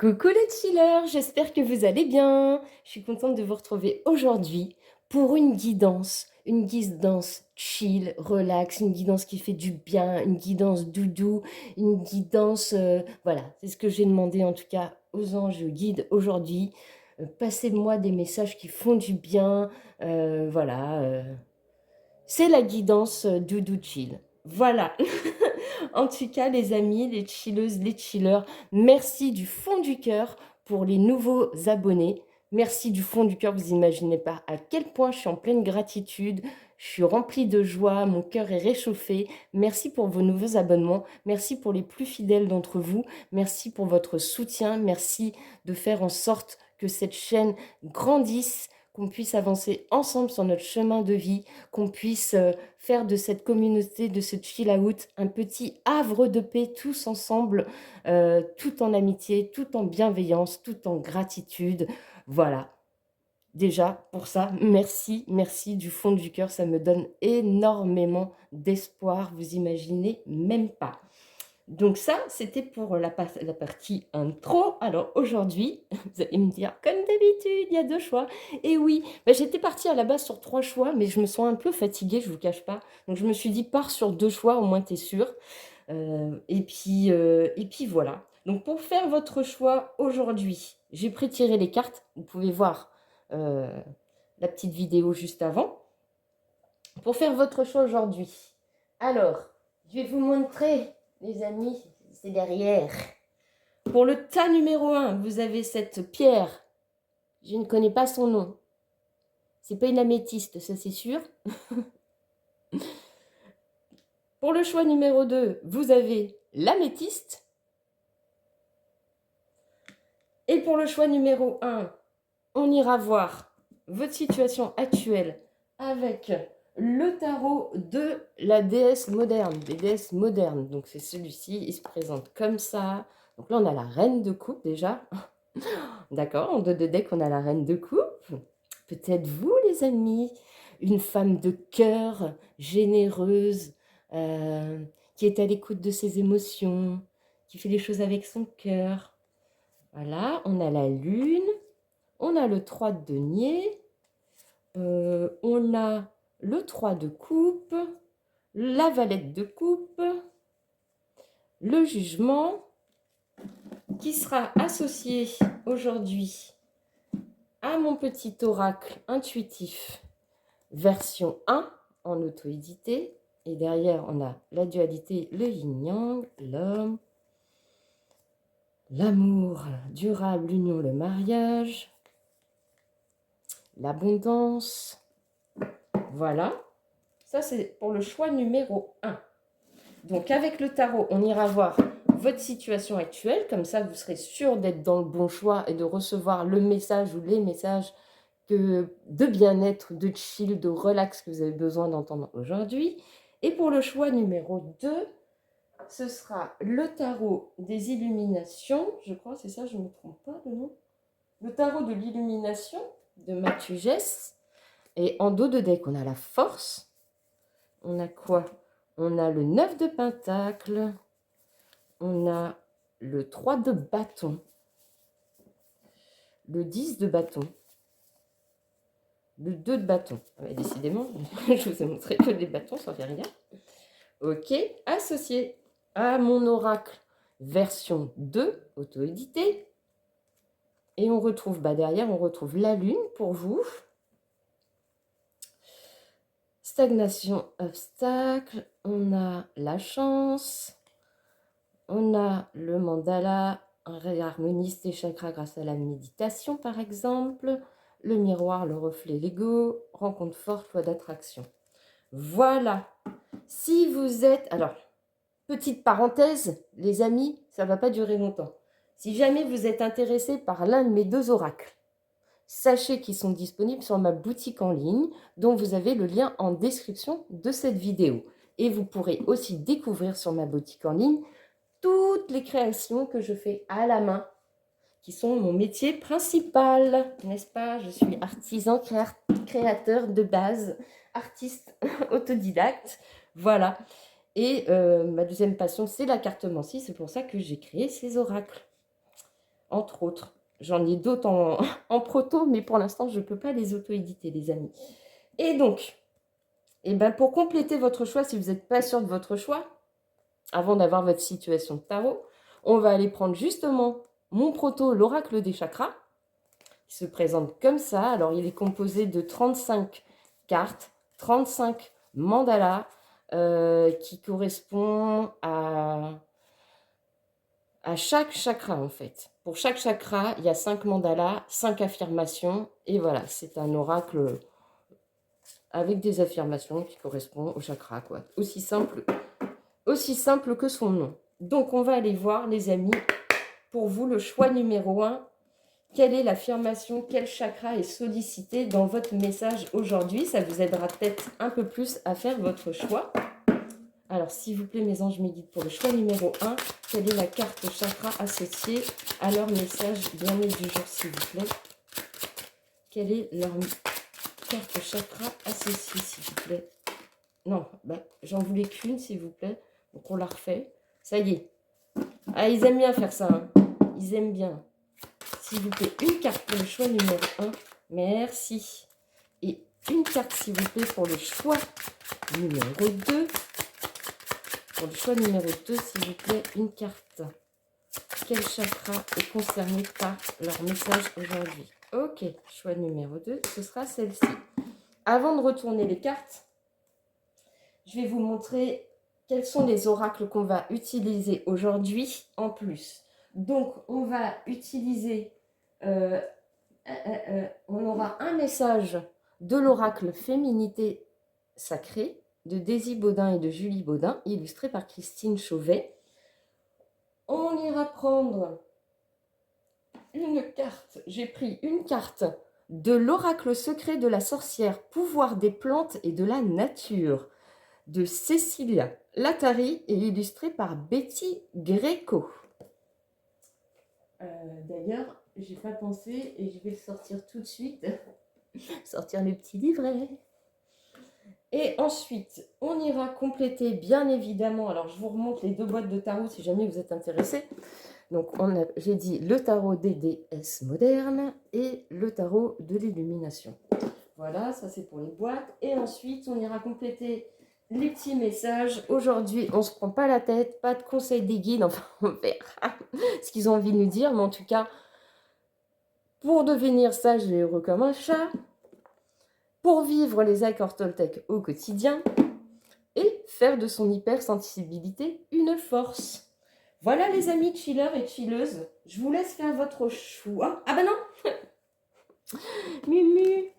Coucou les chillers, j'espère que vous allez bien. Je suis contente de vous retrouver aujourd'hui pour une guidance chill, relax, une guidance qui fait du bien, une guidance doudou, une guidance, voilà, c'est ce que j'ai demandé en tout cas aux anges guides aujourd'hui. Passez-moi des messages qui font du bien, voilà, c'est la guidance doudou chill. Voilà. En tout cas, les amis, les chilleuses, les chillers, merci du fond du cœur pour les nouveaux abonnés. Merci du fond du cœur, vous imaginez pas à quel point je suis en pleine gratitude, je suis remplie de joie, mon cœur est réchauffé. Merci pour vos nouveaux abonnements, merci pour les plus fidèles d'entre vous, merci pour votre soutien, merci de faire en sorte que cette chaîne grandisse, qu'on puisse avancer ensemble sur notre chemin de vie, qu'on puisse faire de cette communauté, de ce chill out, un petit havre de paix tous ensemble, tout en amitié, tout en bienveillance, tout en gratitude. Voilà. Déjà, pour ça, merci, merci du fond du cœur, ça me donne énormément d'espoir, vous imaginez même pas. Donc ça, c'était pour la partie intro. Alors aujourd'hui, vous allez me dire, comme d'habitude, il y a 2 choix. Et oui, bah, j'étais partie à la base sur 3 choix, mais je me sens un peu fatiguée, je ne vous cache pas. Donc je me suis dit, pars sur 2 choix, au moins tu es sûr. Et puis voilà. Donc pour faire votre choix aujourd'hui, j'ai prétiré les cartes. Vous pouvez voir euh, la petite vidéo juste avant. Pour faire votre choix aujourd'hui, alors, je vais vous montrer, les amis, c'est derrière. Pour le tas numéro 1, vous avez cette pierre. Je ne connais pas son nom. C'est pas une améthyste, ça c'est sûr. Pour le choix numéro 2, vous avez l'améthyste. Et pour le choix numéro 1, on ira voir votre situation actuelle avec le tarot de la déesse moderne, des déesses modernes. Donc c'est celui-ci, il se présente comme ça. Donc là, on a la reine de coupe déjà. D'accord, en dos de deck, on a la reine de coupe. Peut-être vous, les amis, une femme de cœur, généreuse, qui est à l'écoute de ses émotions, qui fait les choses avec son cœur. Voilà, on a la lune, on a le 3 de denier, on a le 3 de coupe, la valette de coupe, le jugement, qui sera associé aujourd'hui à mon petit oracle intuitif version 1 en auto-édité. Et derrière, on a la dualité, le yin-yang, l'homme, l'amour durable, l'union, le mariage, l'abondance. Voilà. Ça, c'est pour le choix numéro 1. Donc, avec le tarot, on ira voir votre situation actuelle. Comme ça, vous serez sûr d'être dans le bon choix et de recevoir le message ou les messages de bien-être, de chill, de relax que vous avez besoin d'entendre aujourd'hui. Et pour le choix numéro 2, ce sera le tarot des illuminations. Je crois, c'est ça, je ne me trompe pas le nom. Le tarot de l'illumination de Mathieu Gess. Et en dos de deck, on a la force. On a quoi? On a le 9 de pentacle. On a le 3 de bâton. Le 10 de bâton. Le 2 de bâton. Ah, décidément, je vous ai montré que des bâtons, ça ne fait rien. Ok, associé à mon oracle version 2, auto-édité. Et on retrouve, derrière, on retrouve la lune pour vous. Stagnation, obstacle. On a la chance. On a le mandala, réharmonise tes chakras grâce à la méditation, par exemple. Le miroir, le reflet, l'ego. Rencontre forte, loi d'attraction. Voilà. Si vous êtes... Alors, petite parenthèse, les amis, ça ne va pas durer longtemps. Si jamais vous êtes intéressé par l'un de mes 2 oracles, sachez qu'ils sont disponibles sur ma boutique en ligne, dont vous avez le lien en description de cette vidéo. Et vous pourrez aussi découvrir sur ma boutique en ligne toutes les créations que je fais à la main, qui sont mon métier principal, n'est-ce pas? Je suis artisan, créateur de base, artiste autodidacte, voilà. Et ma deuxième passion, c'est la cartomancie, c'est pour ça que j'ai créé ces oracles. entre autres. J'en ai d'autres en proto, mais pour l'instant, je ne peux pas les auto-éditer, les amis. Et donc, eh ben, pour compléter votre choix, si vous n'êtes pas sûr de votre choix, avant d'avoir votre situation de tarot, on va aller prendre justement mon proto, l'oracle des chakras. Il se présente comme ça. Alors, il est composé de 35 cartes, 35 mandalas qui correspondent à chaque chakra, en fait. Pour chaque chakra, il y a 5 mandalas, 5 affirmations. Et voilà, c'est un oracle avec des affirmations qui correspondent au chakra, quoi. Aussi simple que son nom. Donc, on va aller voir, les amis, pour vous, le choix numéro 1. Quelle est l'affirmation, quel chakra est sollicité dans votre message aujourd'hui? Ça vous aidera peut-être un peu plus à faire votre choix. Alors, s'il vous plaît, mes anges, mes guides, pour le choix numéro 1, quelle est la carte chakra associée à leur message bien-être du jour, s'il vous plaît? Quelle est leur carte chakra associée, s'il vous plaît? Non, bah, j'en voulais qu'une, s'il vous plaît. Donc, on la refait. Ça y est. Ah, ils aiment bien faire ça. Hein. Ils aiment bien. S'il vous plaît, une carte pour le choix numéro 1. Merci. Et une carte, s'il vous plaît, pour le choix numéro 2. Pour le choix numéro 2, s'il vous plaît, une carte. Quel chakra est concerné par leur message aujourd'hui? Ok, choix numéro 2, ce sera celle-ci. Avant de retourner les cartes, je vais vous montrer quels sont les oracles qu'on va utiliser aujourd'hui en plus. Donc, on va utiliser... on aura un message de l'oracle Féminité sacrée de Daisy Baudin et de Julie Baudin, illustré par Christine Chauvet. On ira prendre une carte. J'ai pris une carte de l'oracle secret de la sorcière, pouvoir des plantes et de la nature, de Cécilia Lattari et illustrée par Betty Greco. D'ailleurs, j'ai pas pensé et je vais le sortir tout de suite. Sortir le petit livret. Et ensuite, on ira compléter bien évidemment. Alors, je vous remonte les 2 boîtes de tarot si jamais vous êtes intéressés. Donc, j'ai dit le tarot des déesses modernes et le tarot de l'illumination. Voilà, ça c'est pour les boîtes. Et ensuite, on ira compléter les petits messages. Aujourd'hui, on ne se prend pas la tête, pas de conseils des guides. Enfin, on verra ce qu'ils ont envie de nous dire. Mais en tout cas, pour devenir sage et heureux comme un chat, pour vivre les accords Toltec au quotidien et faire de son hypersensibilité une force. Voilà les amis chillers et chilleuses, je vous laisse faire votre choix. Ah bah non Mumu,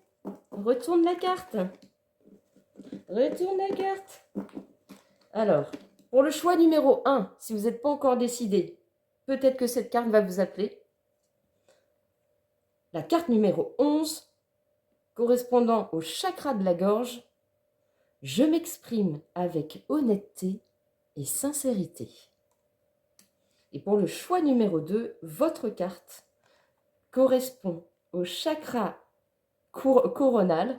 retourne la carte. Retourne la carte. Alors, pour le choix numéro 1, si vous n'êtes pas encore décidé, peut-être que cette carte va vous appeler. La carte numéro 11, correspondant au chakra de la gorge, je m'exprime avec honnêteté et sincérité. Et pour le choix numéro 2, votre carte correspond au chakra coronal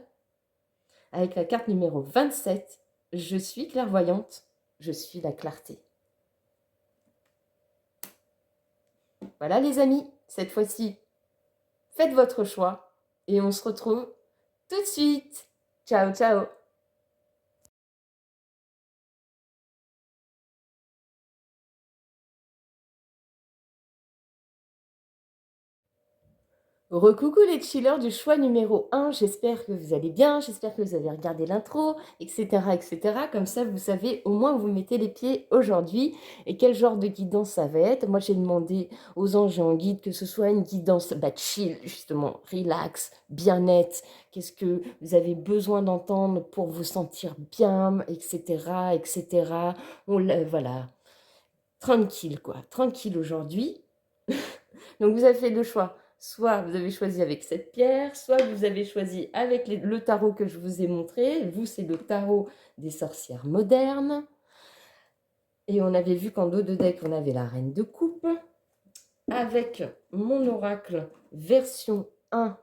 avec la carte numéro 27. Je suis clairvoyante, je suis la clarté. Voilà les amis, cette fois-ci, faites votre choix et on se retrouve tout de suite. Ciao, ciao. Recoucou les chillers du choix numéro 1, j'espère que vous allez bien, j'espère que vous avez regardé l'intro, etc., etc. Comme ça, vous savez au moins où vous mettez les pieds aujourd'hui et quel genre de guidance ça va être. Moi, j'ai demandé aux anges et en guide que ce soit une guidance chill, justement, relax, bien-être. Qu'est-ce que vous avez besoin d'entendre pour vous sentir bien, etc., etc. Voilà, tranquille, quoi, tranquille aujourd'hui. Donc, vous avez fait le choix. Soit vous avez choisi avec cette pierre, soit vous avez choisi avec le tarot que je vous ai montré. Vous, c'est le tarot des sorcières modernes. Et on avait vu qu'en dos de deck, on avait la reine de coupe. Avec mon oracle version 1.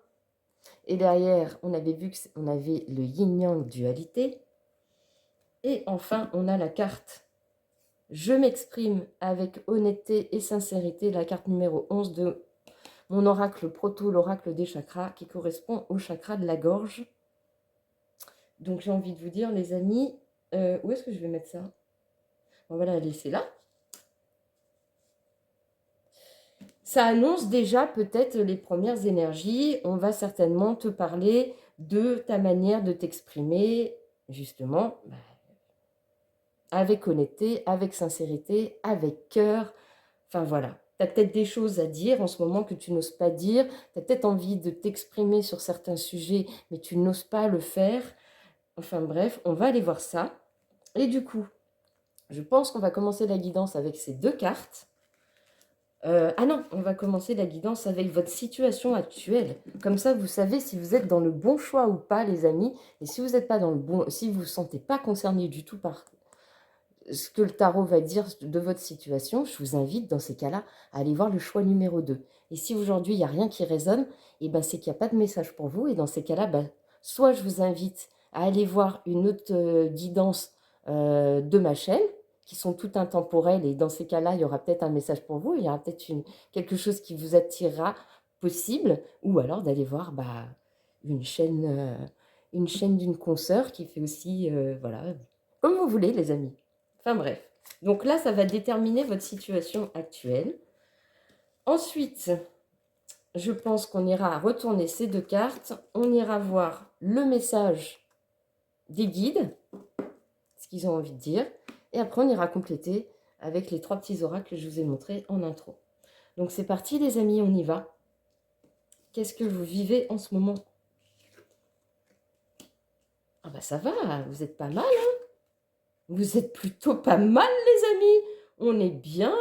Et derrière, on avait vu qu'on avait le yin-yang dualité. Et enfin, on a la carte je m'exprime avec honnêteté et sincérité, la carte numéro 11 de mon oracle proto, l'oracle des chakras, qui correspond au chakra de la gorge. Donc j'ai envie de vous dire, les amis, où est-ce que je vais mettre ça? On va la laisser là. Ça annonce déjà peut-être les premières énergies. On va certainement te parler de ta manière de t'exprimer, justement, avec honnêteté, avec sincérité, avec cœur. Enfin voilà, tu as peut-être des choses à dire en ce moment que tu n'oses pas dire. Tu as peut-être envie de t'exprimer sur certains sujets, mais tu n'oses pas le faire. Enfin bref, on va aller voir ça. Et du coup, je pense qu'on va commencer la guidance avec ces deux cartes. Ah non, on va commencer la guidance avec votre situation actuelle. Comme ça, vous savez si vous êtes dans le bon choix ou pas, les amis. Et si vous n'êtes pas dans le bon, si vous ne vous sentez pas concerné du tout par ce que le tarot va dire de votre situation, je vous invite dans ces cas-là à aller voir le choix numéro 2. Et si aujourd'hui, il n'y a rien qui résonne, et ben, c'est qu'il n'y a pas de message pour vous. Et dans ces cas-là, ben, soit je vous invite à aller voir une autre guidance de ma chaîne, qui sont toutes intemporelles, et dans ces cas-là, il y aura peut-être un message pour vous, il y aura peut-être quelque chose qui vous attirera possible, ou alors d'aller voir une chaîne d'une consoeur qui fait aussi, voilà, comme vous voulez les amis. Enfin bref, donc là, ça va déterminer votre situation actuelle. Ensuite, je pense qu'on ira retourner ces deux cartes. On ira voir le message des guides, ce qu'ils ont envie de dire. Et après, on ira compléter avec les 3 petits oracles que je vous ai montrés en intro. Donc c'est parti les amis, on y va. Qu'est-ce que vous vivez en ce moment? Ah bah ça va, vous êtes pas mal, hein? Vous êtes plutôt pas mal les amis. On est bien,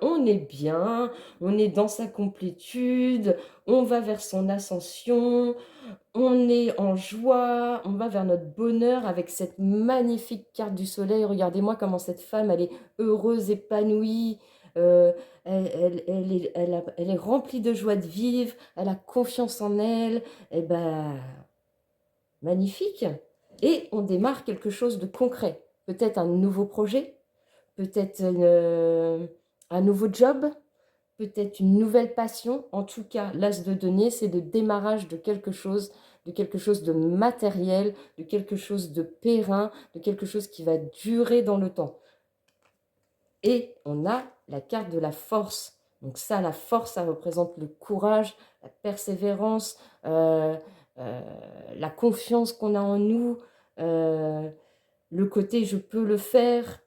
on est bien, on est dans sa complétude, on va vers son ascension, on est en joie, on va vers notre bonheur avec cette magnifique carte du soleil. Regardez-moi comment cette femme, elle est heureuse, épanouie, elle est remplie de joie de vivre, elle a confiance en elle, et ben, magnifique. Et on démarre quelque chose de concret, peut-être un nouveau projet, peut-être un nouveau job, peut-être une nouvelle passion. En tout cas, l'as de denier, c'est le démarrage de quelque chose de matériel, de quelque chose de périn, de quelque chose qui va durer dans le temps. Et on a la carte de la force. Donc ça, la force, ça représente le courage, la persévérance, la confiance qu'on a en nous, le côté je peux le faire,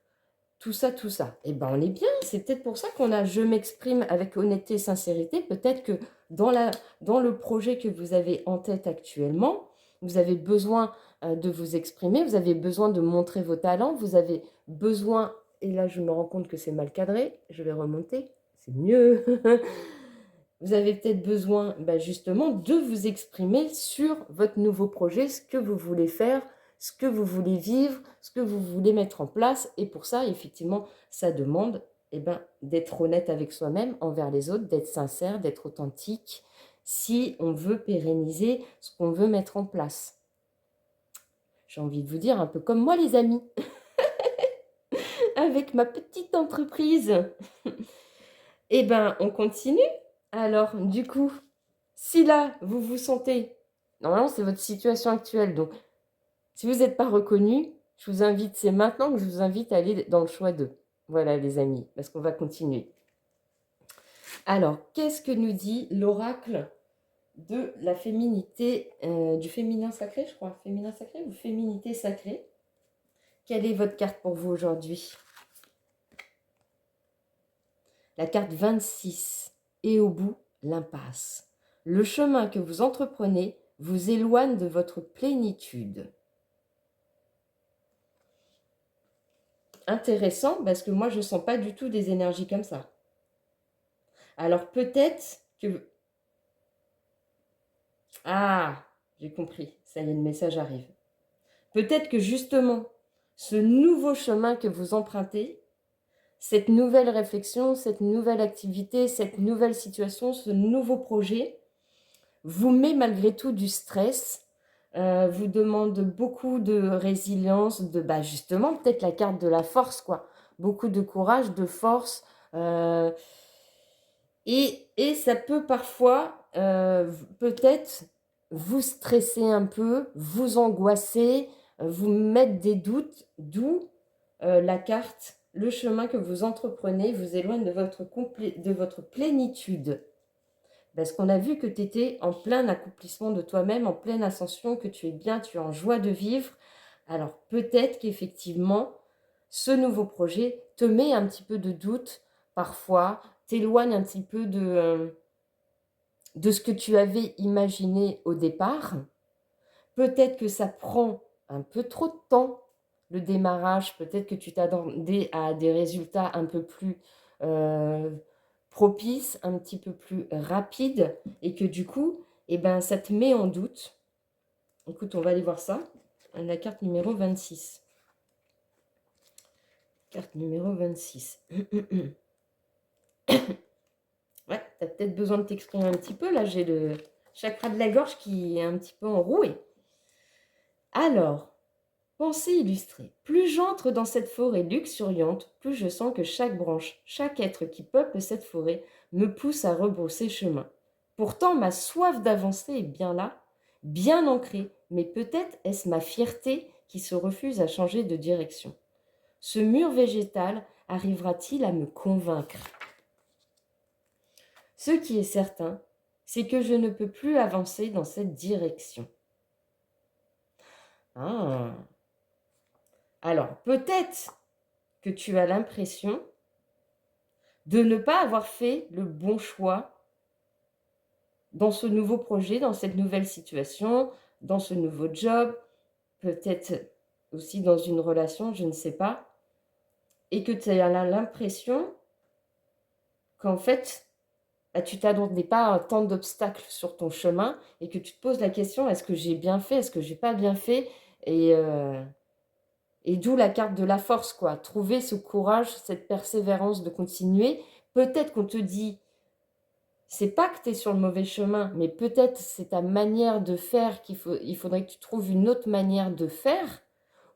tout ça, tout ça. Et ben on est bien, c'est peut-être pour ça qu'on a je m'exprime avec honnêteté et sincérité. Peut-être que dans le projet que vous avez en tête actuellement, vous avez besoin de vous exprimer, vous avez besoin de montrer vos talents, vous avez besoin, et là je me rends compte que c'est mal cadré, je vais remonter, c'est mieux. Vous avez peut-être besoin justement de vous exprimer sur votre nouveau projet, ce que vous voulez faire, ce que vous voulez vivre, ce que vous voulez mettre en place. Et pour ça, effectivement, ça demande d'être honnête avec soi-même, envers les autres, d'être sincère, d'être authentique, si on veut pérenniser ce qu'on veut mettre en place. J'ai envie de vous dire, un peu comme moi les amis, avec ma petite entreprise. Eh bien, on continue. Alors, du coup, si là, vous vous sentez... Normalement, c'est votre situation actuelle. Donc, si vous n'êtes pas reconnu, je vous invite, c'est maintenant que je vous invite à aller dans le choix 2. Voilà, les amis, parce qu'on va continuer. Alors, qu'est-ce que nous dit l'oracle de la féminité, du féminin sacré, je crois. Féminin sacré ou féminité sacrée? Quelle est votre carte pour vous aujourd'hui? La carte 26. Et au bout, l'impasse. Le chemin que vous entreprenez vous éloigne de votre plénitude. Intéressant, parce que moi, je ne sens pas du tout des énergies comme ça. Alors, peut-être que... Ah, j'ai compris. Ça y est, le message arrive. Peut-être que justement, ce nouveau chemin que vous empruntez, cette nouvelle réflexion, cette nouvelle activité, cette nouvelle situation, ce nouveau projet, vous met malgré tout du stress, vous demande beaucoup de résilience, justement, peut-être la carte de la force, quoi. Beaucoup de courage, de force. Et ça peut parfois, peut-être, vous stresser un peu, vous angoisser, vous mettre des doutes, d'où la carte, le chemin que vous entreprenez vous éloigne de votre plénitude. Parce qu'on a vu que tu étais en plein accomplissement de toi-même, en pleine ascension, que tu es bien, tu es en joie de vivre. Alors peut-être qu'effectivement, ce nouveau projet te met un petit peu de doute parfois, t'éloigne un petit peu de ce que tu avais imaginé au départ. Peut-être que ça prend un peu trop de temps, le démarrage. Peut-être que tu t'attendais à des résultats un peu plus propices, un petit peu plus rapides, et que du coup, eh ben, ça te met en doute. Écoute, on va aller voir ça. La carte numéro 26. Carte numéro 26. Ouais, tu as peut-être besoin de t'exprimer un petit peu. Là, j'ai le chakra de la gorge qui est un petit peu enroué. Alors, pensée illustrée. Plus j'entre dans cette forêt luxuriante, plus je sens que chaque branche, chaque être qui peuple cette forêt me pousse à rebrousser chemin. Pourtant, ma soif d'avancer est bien là, bien ancrée, mais peut-être est-ce ma fierté qui se refuse à changer de direction. Ce mur végétal arrivera-t-il à me convaincre? Ce qui est certain, c'est que je ne peux plus avancer dans cette direction. Ah. Alors, peut-être que tu as l'impression de ne pas avoir fait le bon choix dans ce nouveau projet, dans cette nouvelle situation, dans ce nouveau job, peut-être aussi dans une relation, je ne sais pas, et que tu as l'impression qu'en fait, bah, tu t'attendais pas à tant d'obstacles sur ton chemin et que tu te poses la question, est-ce que j'ai bien fait, est-ce que j'ai pas bien fait? Et d'où la carte de la force, quoi. Trouver ce courage, cette persévérance de continuer. Peut-être qu'on te dit, c'est pas que tu es sur le mauvais chemin, mais peut-être c'est ta manière de faire il faudrait que tu trouves une autre manière de faire.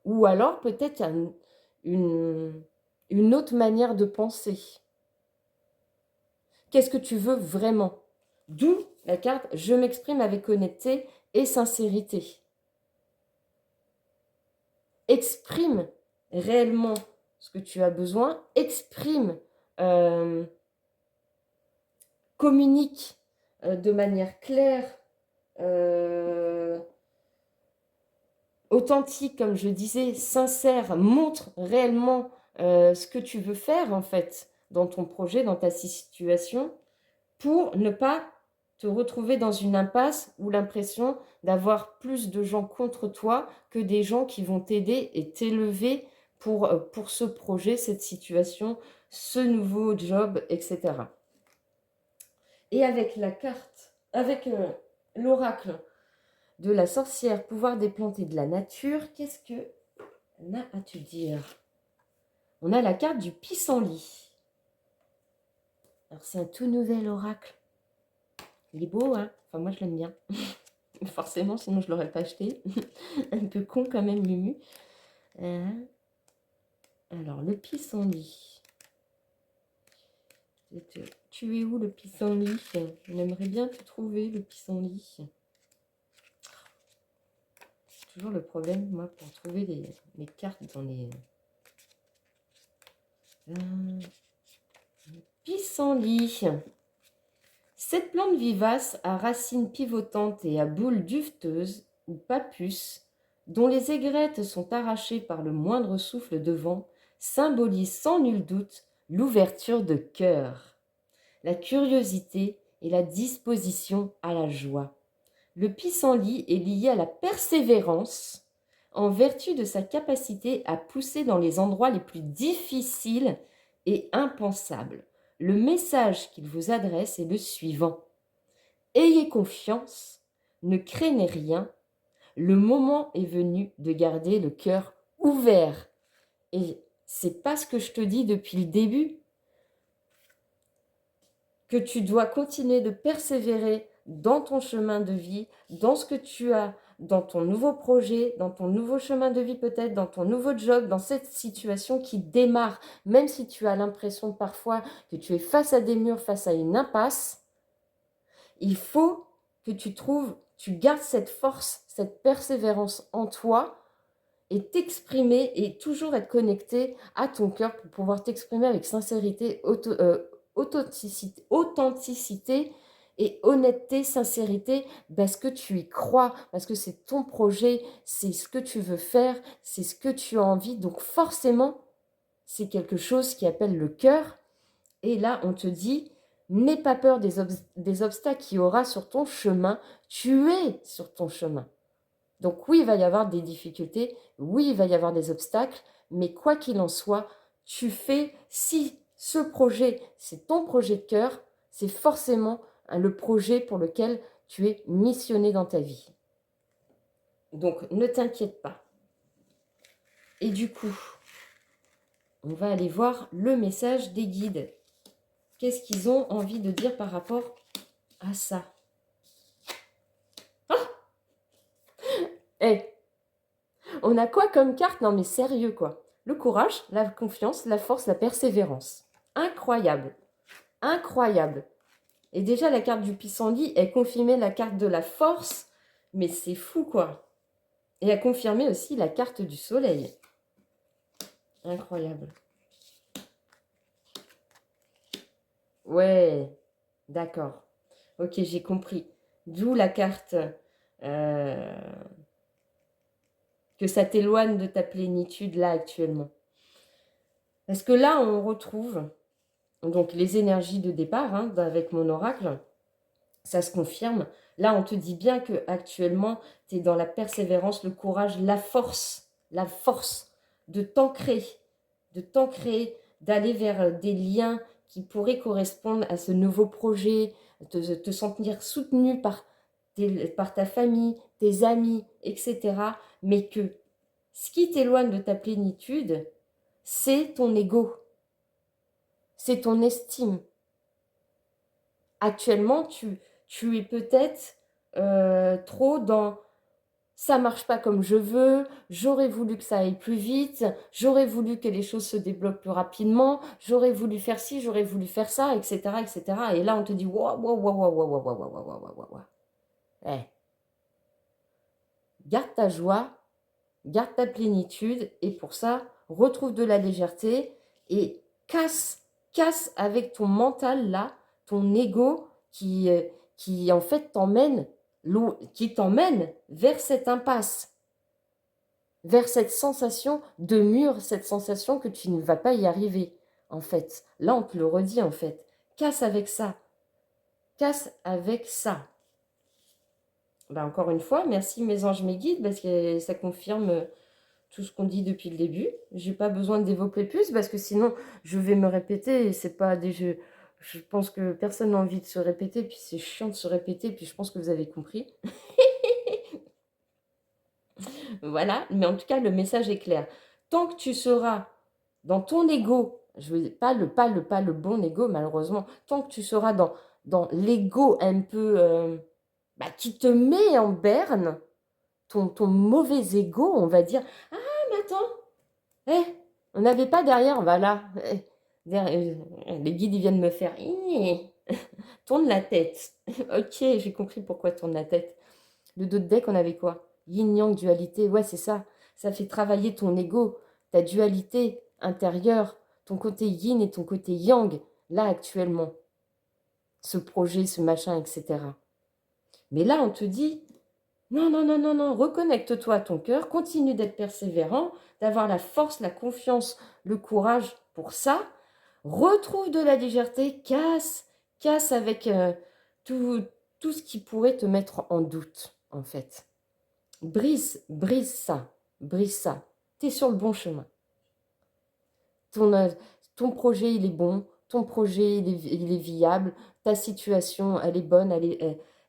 Ou alors peut-être une autre manière de penser. Qu'est-ce que tu veux vraiment? D'où la carte « Je m'exprime avec honnêteté et sincérité ». Exprime réellement ce que tu as besoin, exprime, communique de manière claire, authentique, comme je disais, sincère, montre réellement ce que tu veux faire en fait dans ton projet, dans ta situation, pour ne pas te retrouver dans une impasse ou l'impression d'avoir plus de gens contre toi que des gens qui vont t'aider et t'élever pour ce projet, cette situation, ce nouveau job, etc. Et avec la carte, avec l'oracle de la sorcière, pouvoir des plantes et de la nature, qu'est-ce que a à te dire? On a la carte du pissenlit. Alors c'est un tout nouvel oracle. Il est beau, hein? Enfin, moi, je l'aime bien. Forcément, sinon, je ne l'aurais pas acheté. Un peu con quand même, Mumu. Alors, le pissenlit. Tu es où, le pissenlit? On aimerait bien te trouver, le pissenlit. C'est toujours le problème, moi, pour trouver les cartes dans les... Pissenlit. Cette plante vivace à racines pivotantes et à boules duveteuses ou papus, dont les aigrettes sont arrachées par le moindre souffle de vent, symbolise sans nul doute l'ouverture de cœur, la curiosité et la disposition à la joie. Le pissenlit est lié à la persévérance en vertu de sa capacité à pousser dans les endroits les plus difficiles et impensables. Le message qu'il vous adresse est le suivant. Ayez confiance, ne craignez rien, le moment est venu de garder le cœur ouvert. Et c'est pas ce que je te dis depuis le début, que tu dois continuer de persévérer dans ton chemin de vie, dans ce que tu as dans ton nouveau projet, dans ton nouveau chemin de vie peut-être, dans ton nouveau job, dans cette situation qui démarre, même si tu as l'impression parfois que tu es face à des murs, face à une impasse, il faut que tu gardes cette force, cette persévérance en toi et t'exprimer et toujours être connecté à ton cœur pour pouvoir t'exprimer avec sincérité, authenticité et honnêteté, sincérité, parce que tu y crois, parce que c'est ton projet, c'est ce que tu veux faire, c'est ce que tu as envie. Donc forcément, c'est quelque chose qui appelle le cœur. Et là, on te dit, n'aie pas peur des obstacles qu'il y aura sur ton chemin. Tu es sur ton chemin. Donc oui, il va y avoir des difficultés, oui, il va y avoir des obstacles, mais quoi qu'il en soit, tu fais, si ce projet, c'est ton projet de cœur, c'est forcément le projet pour lequel tu es missionné dans ta vie. Donc ne t'inquiète pas. Et du coup, on va aller voir le message des guides. Qu'est-ce qu'ils ont envie de dire par rapport à ça? Hey, on a quoi comme carte? Non mais sérieux quoi. Le courage, la confiance, la force, la persévérance. Incroyable. Incroyable. Et déjà, la carte du pissenlit, elle confirmait la carte de la force, mais c'est fou, quoi. Et elle confirmait aussi la carte du soleil. Incroyable. Ouais, d'accord. Ok, j'ai compris. D'où la carte que ça t'éloigne de ta plénitude, là, actuellement. Parce que là, on retrouve donc les énergies de départ, hein, avec mon oracle. Ça se confirme. Là, on te dit bien que actuellement, tu es dans la persévérance, le courage, la force de t'ancrer, d'aller vers des liens qui pourraient correspondre à ce nouveau projet, te sentir soutenu par ta famille, tes amis, etc. Mais que ce qui t'éloigne de ta plénitude, c'est ton ego, c'est ton estime. Actuellement, tu es peut-être trop dans ça marche pas comme je veux, j'aurais voulu que ça aille plus vite, j'aurais voulu que les choses se débloquent plus rapidement, j'aurais voulu faire ci, j'aurais voulu faire ça, etc., etc. Et là, on te dit waouh, waouh, waouh, waouh, waouh, waouh, waouh, waouh, waouh, waouh, waouh. Eh, garde ta joie, garde ta plénitude, et pour ça, retrouve de la légèreté et casse avec ton mental là, ton ego qui en fait qui t'emmène vers cette impasse, vers cette sensation de mur, cette sensation que tu ne vas pas y arriver, en fait. Là, on te le redit, en fait. Casse avec ça. Casse avec ça. Ben, encore une fois, merci mes anges, mes guides, parce que ça confirme tout ce qu'on dit depuis le début. J'ai pas besoin de développer plus, parce que sinon, je vais me répéter, et c'est pas des jeux... Je pense que personne n'a envie de se répéter, puis c'est chiant de se répéter, puis je pense que vous avez compris. Voilà, mais en tout cas, le message est clair. Tant que tu seras dans ton ego, je veux pas le bon ego, malheureusement, tant que tu seras dans l'ego un peu qui te met en berne, ton mauvais ego, on va dire, ah, mais attends, on n'avait pas derrière, voilà, les guides, ils viennent me faire, tourne la tête. Ok, j'ai compris pourquoi tourne la tête. Le dos de deck, on avait quoi? Yin-yang, dualité, ouais, c'est ça. Ça fait travailler ton ego, ta dualité intérieure, ton côté yin et ton côté yang, là actuellement. Ce projet, ce machin, etc. Mais là, on te dit, non, non, non, non, non, reconnecte-toi à ton cœur, continue d'être persévérant, d'avoir la force, la confiance, le courage pour ça. Retrouve de la légèreté, casse avec tout ce qui pourrait te mettre en doute, en fait. Brise ça, brise ça. Tu es sur le bon chemin. Ton projet, il est bon, ton projet, il est viable, ta situation, elle est bonne.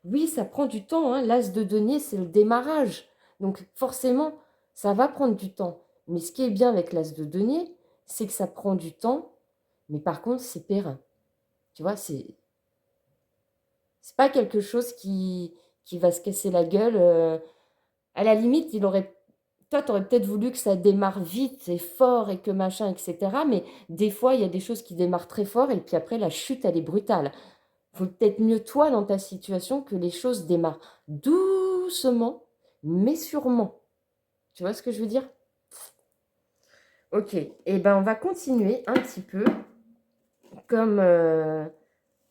Oui, ça prend du temps, hein. L'as de denier, c'est le démarrage. Donc forcément, ça va prendre du temps. Mais ce qui est bien avec l'as de denier, c'est que ça prend du temps, mais par contre, c'est périn. Tu vois, c'est pas quelque chose qui va se casser la gueule. À la limite, toi, tu aurais peut-être voulu que ça démarre vite et fort et que machin, etc. Mais des fois, il y a des choses qui démarrent très fort et puis après, la chute, elle est brutale. Faut peut-être mieux, toi, dans ta situation, que les choses démarrent doucement, mais sûrement. Tu vois ce que je veux dire? Ok, et ben on va continuer un petit peu. Comme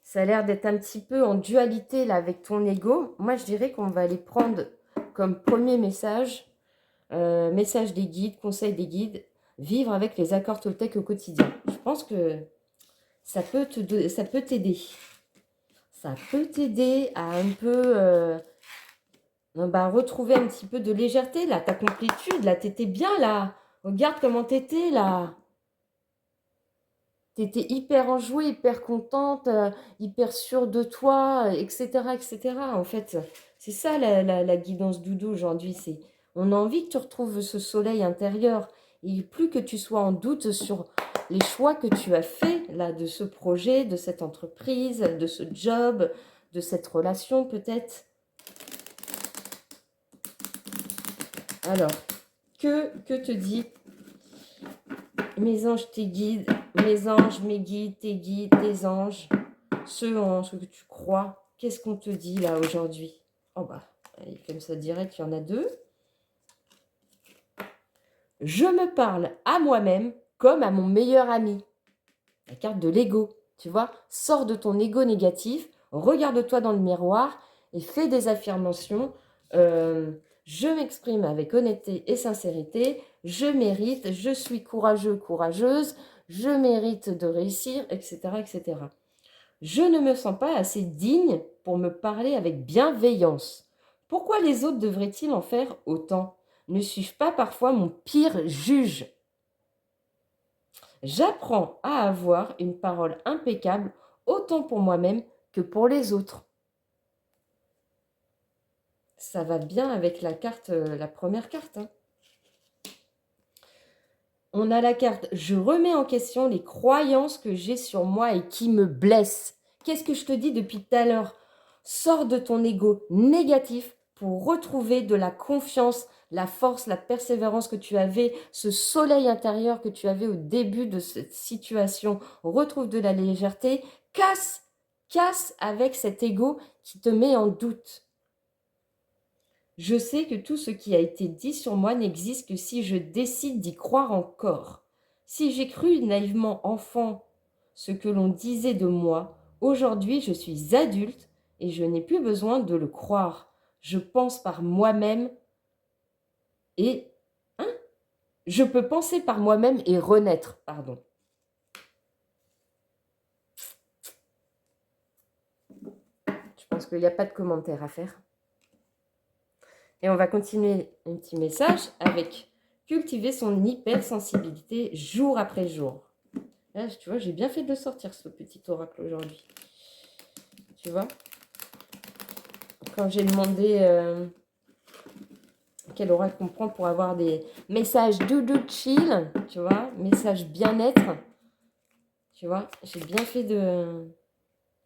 ça a l'air d'être un petit peu en dualité là avec ton ego, moi je dirais qu'on va aller prendre comme premier message, message des guides, conseil des guides, vivre avec les accords Toltec au quotidien. Je pense que ça peut t'aider. Ça peut t'aider à un peu retrouver un petit peu de légèreté, là, ta complétude, là, t'étais bien, là. Regarde comment t'étais, là. T'étais hyper enjouée, hyper contente, hyper sûre de toi, etc., etc. En fait, c'est ça la guidance doudou aujourd'hui. On a envie que tu retrouves ce soleil intérieur. Et plus que tu sois en doute sur les choix que tu as faits, là, de ce projet, de cette entreprise, de ce job, de cette relation, peut-être. Alors, que te dit mes anges, tes guides, mes anges, mes guides, tes anges, ceux en ce que tu crois, qu'est-ce qu'on te dit là aujourd'hui? Oh bah, comme ça direct, il y en a deux. Je me parle à moi-même comme à mon meilleur ami. La carte de l'ego, tu vois. Sors de ton ego négatif, regarde-toi dans le miroir et fais des affirmations. Je m'exprime avec honnêteté et sincérité. Je mérite, je suis courageux, courageuse. Je mérite de réussir, etc., etc. Je ne me sens pas assez digne pour me parler avec bienveillance. Pourquoi les autres devraient-ils en faire autant? Ne suis-je pas parfois mon pire juge? J'apprends à avoir une parole impeccable autant pour moi-même que pour les autres. Ça va bien avec la carte, la première carte. Hein. On a la carte « Je remets en question les croyances que j'ai sur moi et qui me blessent ». Qu'est-ce que je te dis depuis tout à l'heure? Sors de ton ego négatif pour retrouver de la confiance, la force, la persévérance que tu avais, ce soleil intérieur que tu avais au début de cette situation. Retrouve de la légèreté, casse avec cet ego qui te met en doute. Je sais que tout ce qui a été dit sur moi n'existe que si je décide d'y croire encore. Si j'ai cru naïvement enfant ce que l'on disait de moi, aujourd'hui je suis adulte et je n'ai plus besoin de le croire. Je pense par moi-même et... Hein? Je peux penser par moi-même et renaître, pardon. Je pense qu'il n'y a pas de commentaire à faire. Et on va continuer un petit message avec cultiver son hypersensibilité jour après jour. Là, tu vois, j'ai bien fait de sortir ce petit oracle aujourd'hui. Tu vois, quand j'ai demandé quel oracle on prend pour avoir des messages doudou chill, tu vois, messages bien-être, tu vois, j'ai bien fait de...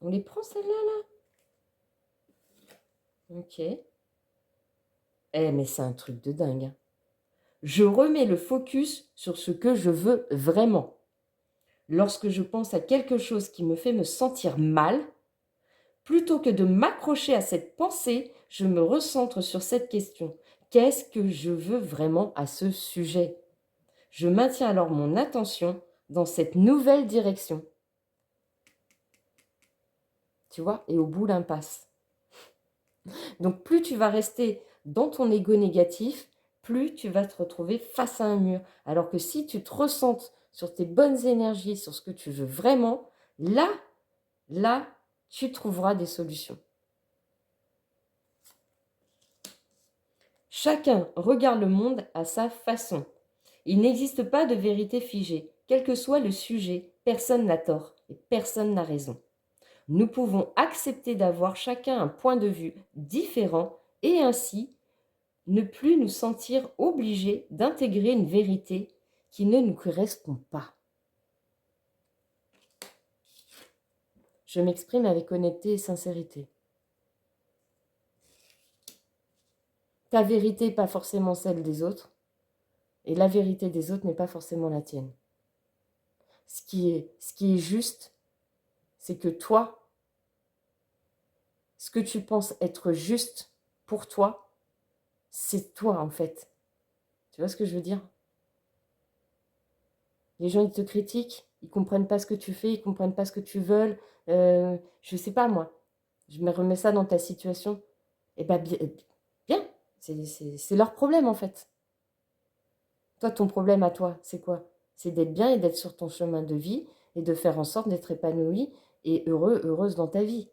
On les prend celles-là, là? Ok. Mais c'est un truc de dingue. Hein. Je remets le focus sur ce que je veux vraiment. Lorsque je pense à quelque chose qui me fait me sentir mal, plutôt que de m'accrocher à cette pensée, je me recentre sur cette question. Qu'est-ce que je veux vraiment à ce sujet? Je maintiens alors mon attention dans cette nouvelle direction. Tu vois? Et au bout, l'impasse. Donc, plus tu vas rester dans ton ego négatif, plus tu vas te retrouver face à un mur. Alors que si tu te ressentes sur tes bonnes énergies, sur ce que tu veux vraiment, là, tu trouveras des solutions. Chacun regarde le monde à sa façon. Il n'existe pas de vérité figée. Quel que soit le sujet, personne n'a tort et personne n'a raison. Nous pouvons accepter d'avoir chacun un point de vue différent et ainsi ne plus nous sentir obligés d'intégrer une vérité qui ne nous correspond pas. Je m'exprime avec honnêteté et sincérité. ta vérité n'est pas forcément celle des autres, et la vérité des autres n'est pas forcément la tienne. Ce qui est juste, c'est que toi, ce que tu penses être juste pour toi, c'est toi en fait. Tu vois ce que je veux dire? Les gens, ils te critiquent, ils ne comprennent pas ce que tu fais, ils ne comprennent pas ce que tu veux. Je ne sais pas, moi. Je me remets ça dans ta situation. Eh bien, bien. C'est leur problème, en fait. Toi, ton problème à toi, c'est quoi? C'est d'être bien et d'être sur ton chemin de vie et de faire en sorte d'être épanoui et heureux, heureuse dans ta vie.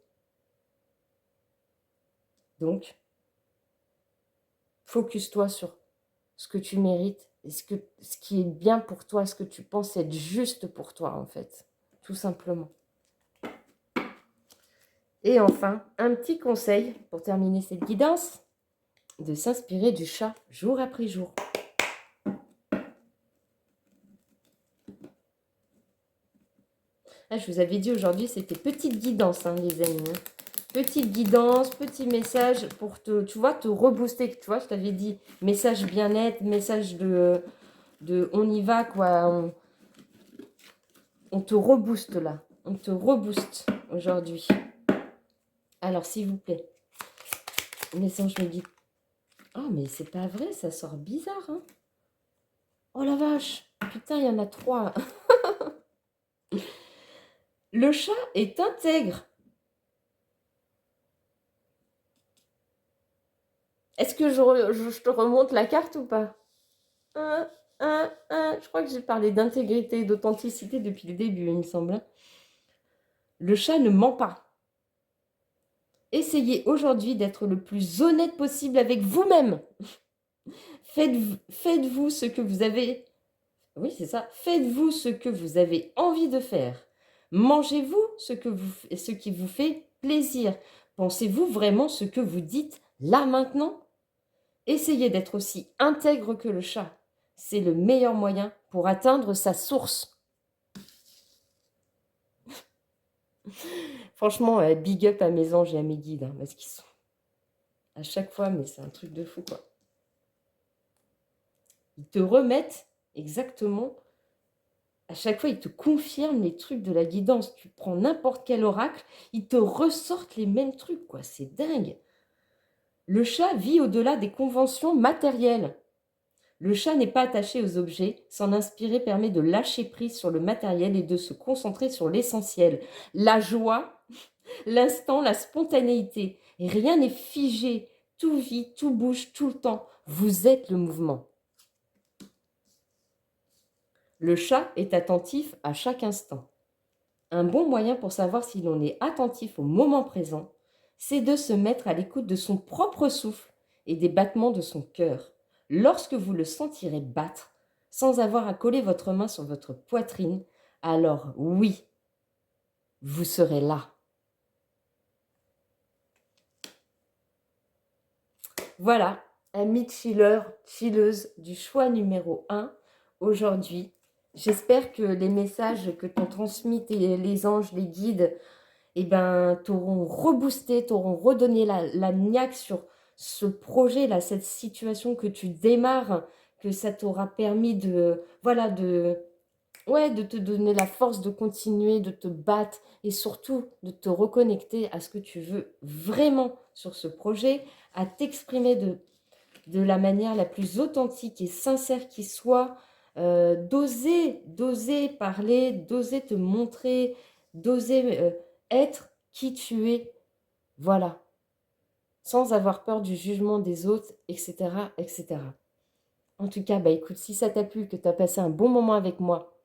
Donc, focus-toi sur ce que tu mérites et ce qui est bien pour toi, ce que tu penses être juste pour toi, en fait. Tout simplement. Et enfin, un petit conseil pour terminer cette guidance, de s'inspirer du chat jour après jour. Ah, je vous avais dit aujourd'hui, c'était petite guidance, hein, les amis. Petite guidance, petit message pour tu vois, te rebooster. Tu vois, je t'avais dit, message bien-être, message de on y va, quoi. On te rebooste là. On te rebooste aujourd'hui. Alors, s'il vous plaît, message me dit. Oh, mais c'est pas vrai, ça sort bizarre, hein. Oh la vache, putain, il y en a 3. Le chat est intègre. Est-ce que je te remonte la carte ou pas? Je crois que j'ai parlé d'intégrité et d'authenticité depuis le début, il me semble, hein. Le chat ne ment pas. Essayez aujourd'hui d'être le plus honnête possible avec vous-même. Faites-vous ce que vous avez... Oui, c'est ça. Faites-vous ce que vous avez envie de faire. Mangez-vous ce qui vous fait plaisir. Pensez-vous vraiment ce que vous dites là maintenant? Essayez d'être aussi intègre que le chat. C'est le meilleur moyen pour atteindre sa source. Franchement, big up à mes anges et à mes guides, hein, parce qu'ils sont à chaque fois, mais c'est un truc de fou, quoi. Ils te remettent exactement, à chaque fois, ils te confirment les trucs de la guidance. Tu prends n'importe quel oracle, ils te ressortent les mêmes trucs, quoi. C'est dingue. Le chat vit au-delà des conventions matérielles. Le chat n'est pas attaché aux objets. S'en inspirer permet de lâcher prise sur le matériel et de se concentrer sur l'essentiel. La joie, l'instant, la spontanéité. Et rien n'est figé. Tout vit, tout bouge tout le temps. Vous êtes le mouvement. Le chat est attentif à chaque instant. Un bon moyen pour savoir si l'on est attentif au moment présent, c'est de se mettre à l'écoute de son propre souffle et des battements de son cœur. Lorsque vous le sentirez battre, sans avoir à coller votre main sur votre poitrine, alors oui, vous serez là. Voilà, amis chilleurs, chilleuses du choix numéro 1, aujourd'hui. J'espère que les messages que t'ont transmis les anges, les guides, eh ben, t'auront reboosté, t'auront redonné la niaque sur ce projet, là, cette situation que tu démarres, que ça t'aura permis de, voilà, de te donner la force de continuer, de te battre et surtout de te reconnecter à ce que tu veux vraiment sur ce projet, à t'exprimer de la manière la plus authentique et sincère qui soit, d'oser parler, d'oser te montrer, d'oser être qui tu es, voilà, sans avoir peur du jugement des autres, etc., etc. En tout cas, bah écoute, si ça t'a plu, que tu as passé un bon moment avec moi,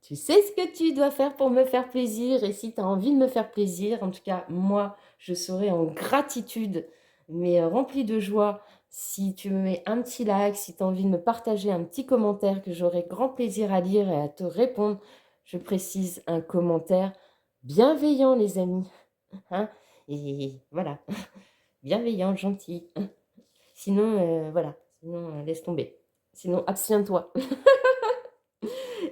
tu sais ce que tu dois faire pour me faire plaisir. Et si tu as envie de me faire plaisir, en tout cas, moi, je serai en gratitude, mais remplie de joie, si tu me mets un petit like, si tu as envie de me partager un petit commentaire que j'aurai grand plaisir à lire et à te répondre. Je précise un commentaire bienveillant, les amis. Hein, et voilà, bienveillant, gentil. Sinon, voilà, sinon, laisse tomber. Sinon, abstiens-toi.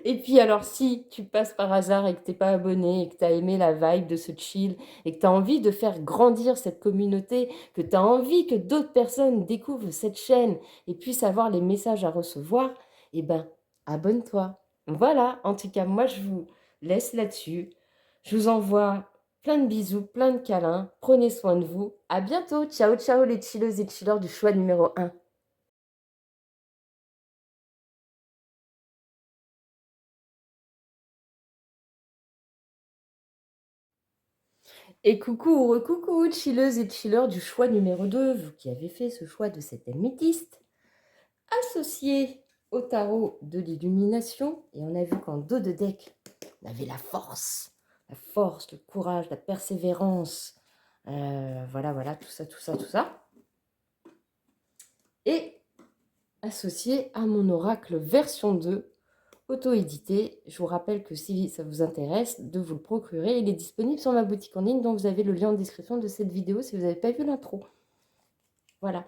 Et puis alors, si tu passes par hasard et que t'es pas abonné et que tu as aimé la vibe de ce chill et que tu as envie de faire grandir cette communauté, que tu as envie que d'autres personnes découvrent cette chaîne et puissent avoir les messages à recevoir, eh ben, abonne-toi. Voilà, en tout cas, moi, je vous laisse là-dessus. Je vous envoie plein de bisous, plein de câlins. Prenez soin de vous. À bientôt. Ciao, ciao les chilleuses et chilleurs du choix numéro 1. Et coucou ou recoucou, chilleuses et chilleurs du choix numéro 2, vous qui avez fait ce choix de cet améthyste, associé au tarot de l'illumination. Et on a vu qu'en dos de deck, on avait la force, le courage, la persévérance. Voilà, voilà, tout ça, tout ça, tout ça. Et associé à mon oracle version 2, auto-édité. Je vous rappelle que si ça vous intéresse, de vous le procurer. Il est disponible sur ma boutique en ligne, dont vous avez le lien en description de cette vidéo si vous n'avez pas vu l'intro. Voilà.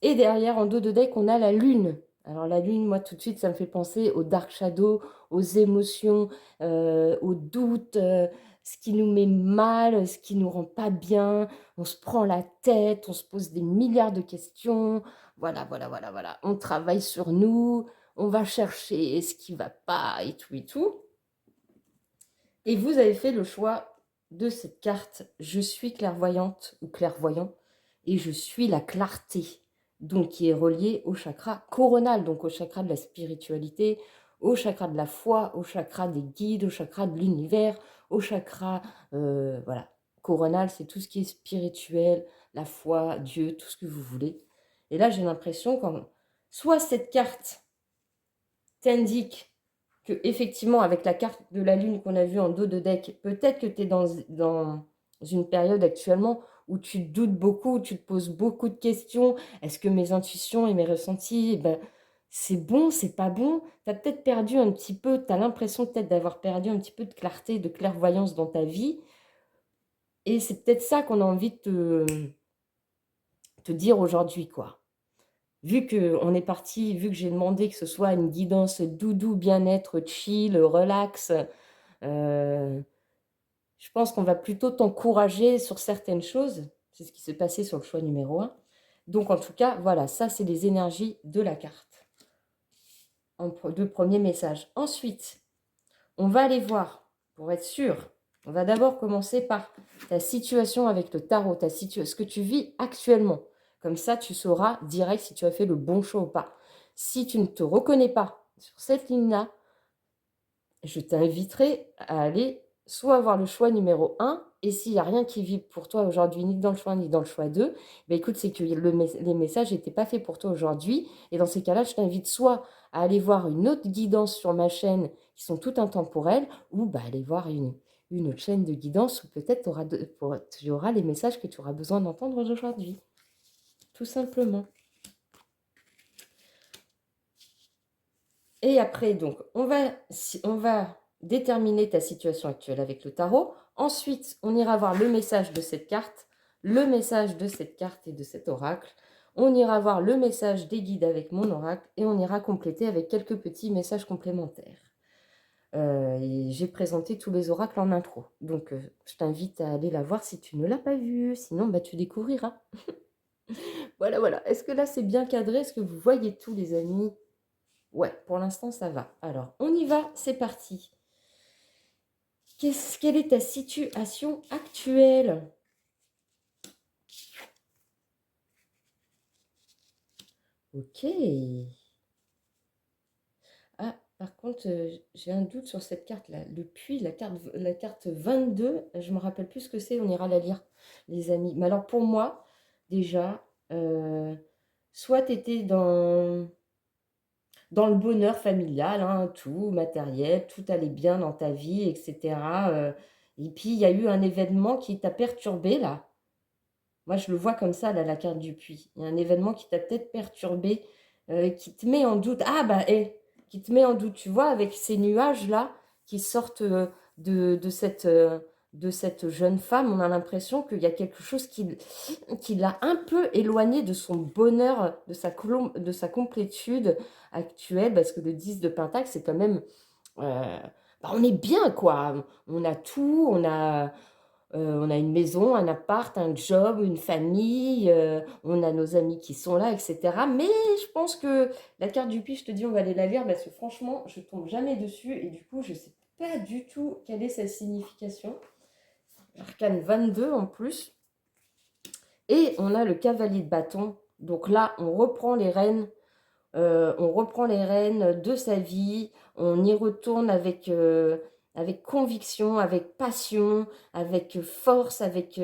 Et derrière, en dos de deck, on a la lune. Alors la lune, moi, tout de suite, ça me fait penser aux dark shadows, aux émotions, aux doutes, ce qui nous met mal, ce qui nous rend pas bien. On se prend la tête, on se pose des milliards de questions. Voilà, voilà, voilà, voilà. On travaille sur nous, on va chercher ce qui va pas et tout et tout. Et vous avez fait le choix de cette carte « Je suis clairvoyante » ou « clairvoyant » et « Je suis la clarté », donc qui est reliée au chakra coronal, donc au chakra de la spiritualité, au chakra de la foi, au chakra des guides, au chakra de l'univers, au chakra, voilà, coronal, c'est tout ce qui est spirituel, la foi, Dieu, tout ce que vous voulez. Et là, j'ai l'impression que soit cette carte t'indique que effectivement avec la carte de la lune qu'on a vue en dos de deck, peut-être que tu es dans une période actuellement où tu doutes beaucoup, où tu te poses beaucoup de questions. Est-ce que mes intuitions et mes ressentis, ben, c'est bon, c'est pas bon? Tu as peut-être perdu un petit peu, tu as l'impression peut-être d'avoir perdu un petit peu de clarté, de clairvoyance dans ta vie. Et c'est peut-être ça qu'on a envie de te dire aujourd'hui, quoi. Vu qu'on est parti, vu que j'ai demandé que ce soit une guidance doudou, bien-être, chill, relax, je pense qu'on va plutôt t'encourager sur certaines choses. C'est ce qui s'est passé sur le choix numéro 1. Donc en tout cas, voilà, ça c'est les énergies de la carte. De premier message. Ensuite, on va aller voir, pour être sûr, on va d'abord commencer par ta situation avec le tarot, ce que tu vis actuellement. Comme ça, tu sauras direct si tu as fait le bon choix ou pas. Si tu ne te reconnais pas sur cette ligne-là, je t'inviterai à aller soit avoir le choix numéro 1, et s'il n'y a rien qui vibre pour toi aujourd'hui, ni dans le choix, ni dans le choix 2, ben écoute, c'est que les messages n'étaient pas faits pour toi aujourd'hui. Et dans ces cas-là, je t'invite soit à aller voir une autre guidance sur ma chaîne, qui sont toutes intemporelles, ou bah, aller voir une autre chaîne de guidance où peut-être tu auras les messages que tu auras besoin d'entendre aujourd'hui. Tout simplement. Et après, donc, on va déterminer ta situation actuelle avec le tarot. Ensuite, on ira voir le message de cette carte, le message de cette carte et de cet oracle. On ira voir le message des guides avec mon oracle et on ira compléter avec quelques petits messages complémentaires. J'ai présenté tous les oracles en intro. Donc, je t'invite à aller la voir si tu ne l'as pas vue. Sinon, bah, tu découvriras. Voilà, voilà. Est-ce que là, c'est bien cadré? Est-ce que vous voyez tout, les amis? Ouais, pour l'instant, ça va. Alors, on y va, c'est parti. Quelle est ta situation actuelle? Ok. Ah, par contre, j'ai un doute sur cette carte-là. Le puits, la carte 22, je ne me rappelle plus ce que c'est, on ira la lire, les amis. Mais alors, pour moi, déjà, soit tu étais dans le bonheur familial, hein, tout matériel, tout allait bien dans ta vie, etc. Et puis, il y a eu un événement qui t'a perturbé, là. Moi, je le vois comme ça, là, la carte du puits. Il y a un événement qui t'a peut-être perturbé, qui te met en doute. Ah, bah, qui te met en doute, tu vois, avec ces nuages-là qui sortent de cette jeune femme. On a l'impression qu'il y a quelque chose qui l'a un peu éloigné de son bonheur, de sa complétude actuelle, parce que le 10 de Pentacle, c'est quand même on est bien, quoi. On a tout, on a une maison, un appart, un job, une famille, on a nos amis qui sont là, et cetera. Mais je pense que la carte du puits, je te dis, on va aller la lire parce que franchement, je tombe jamais dessus et du coup, je sais pas du tout quelle est sa signification. Arcane 22 en plus. Et on a le cavalier de bâton. Donc là, on reprend les rênes de sa vie, on y retourne avec conviction, avec passion, avec force, avec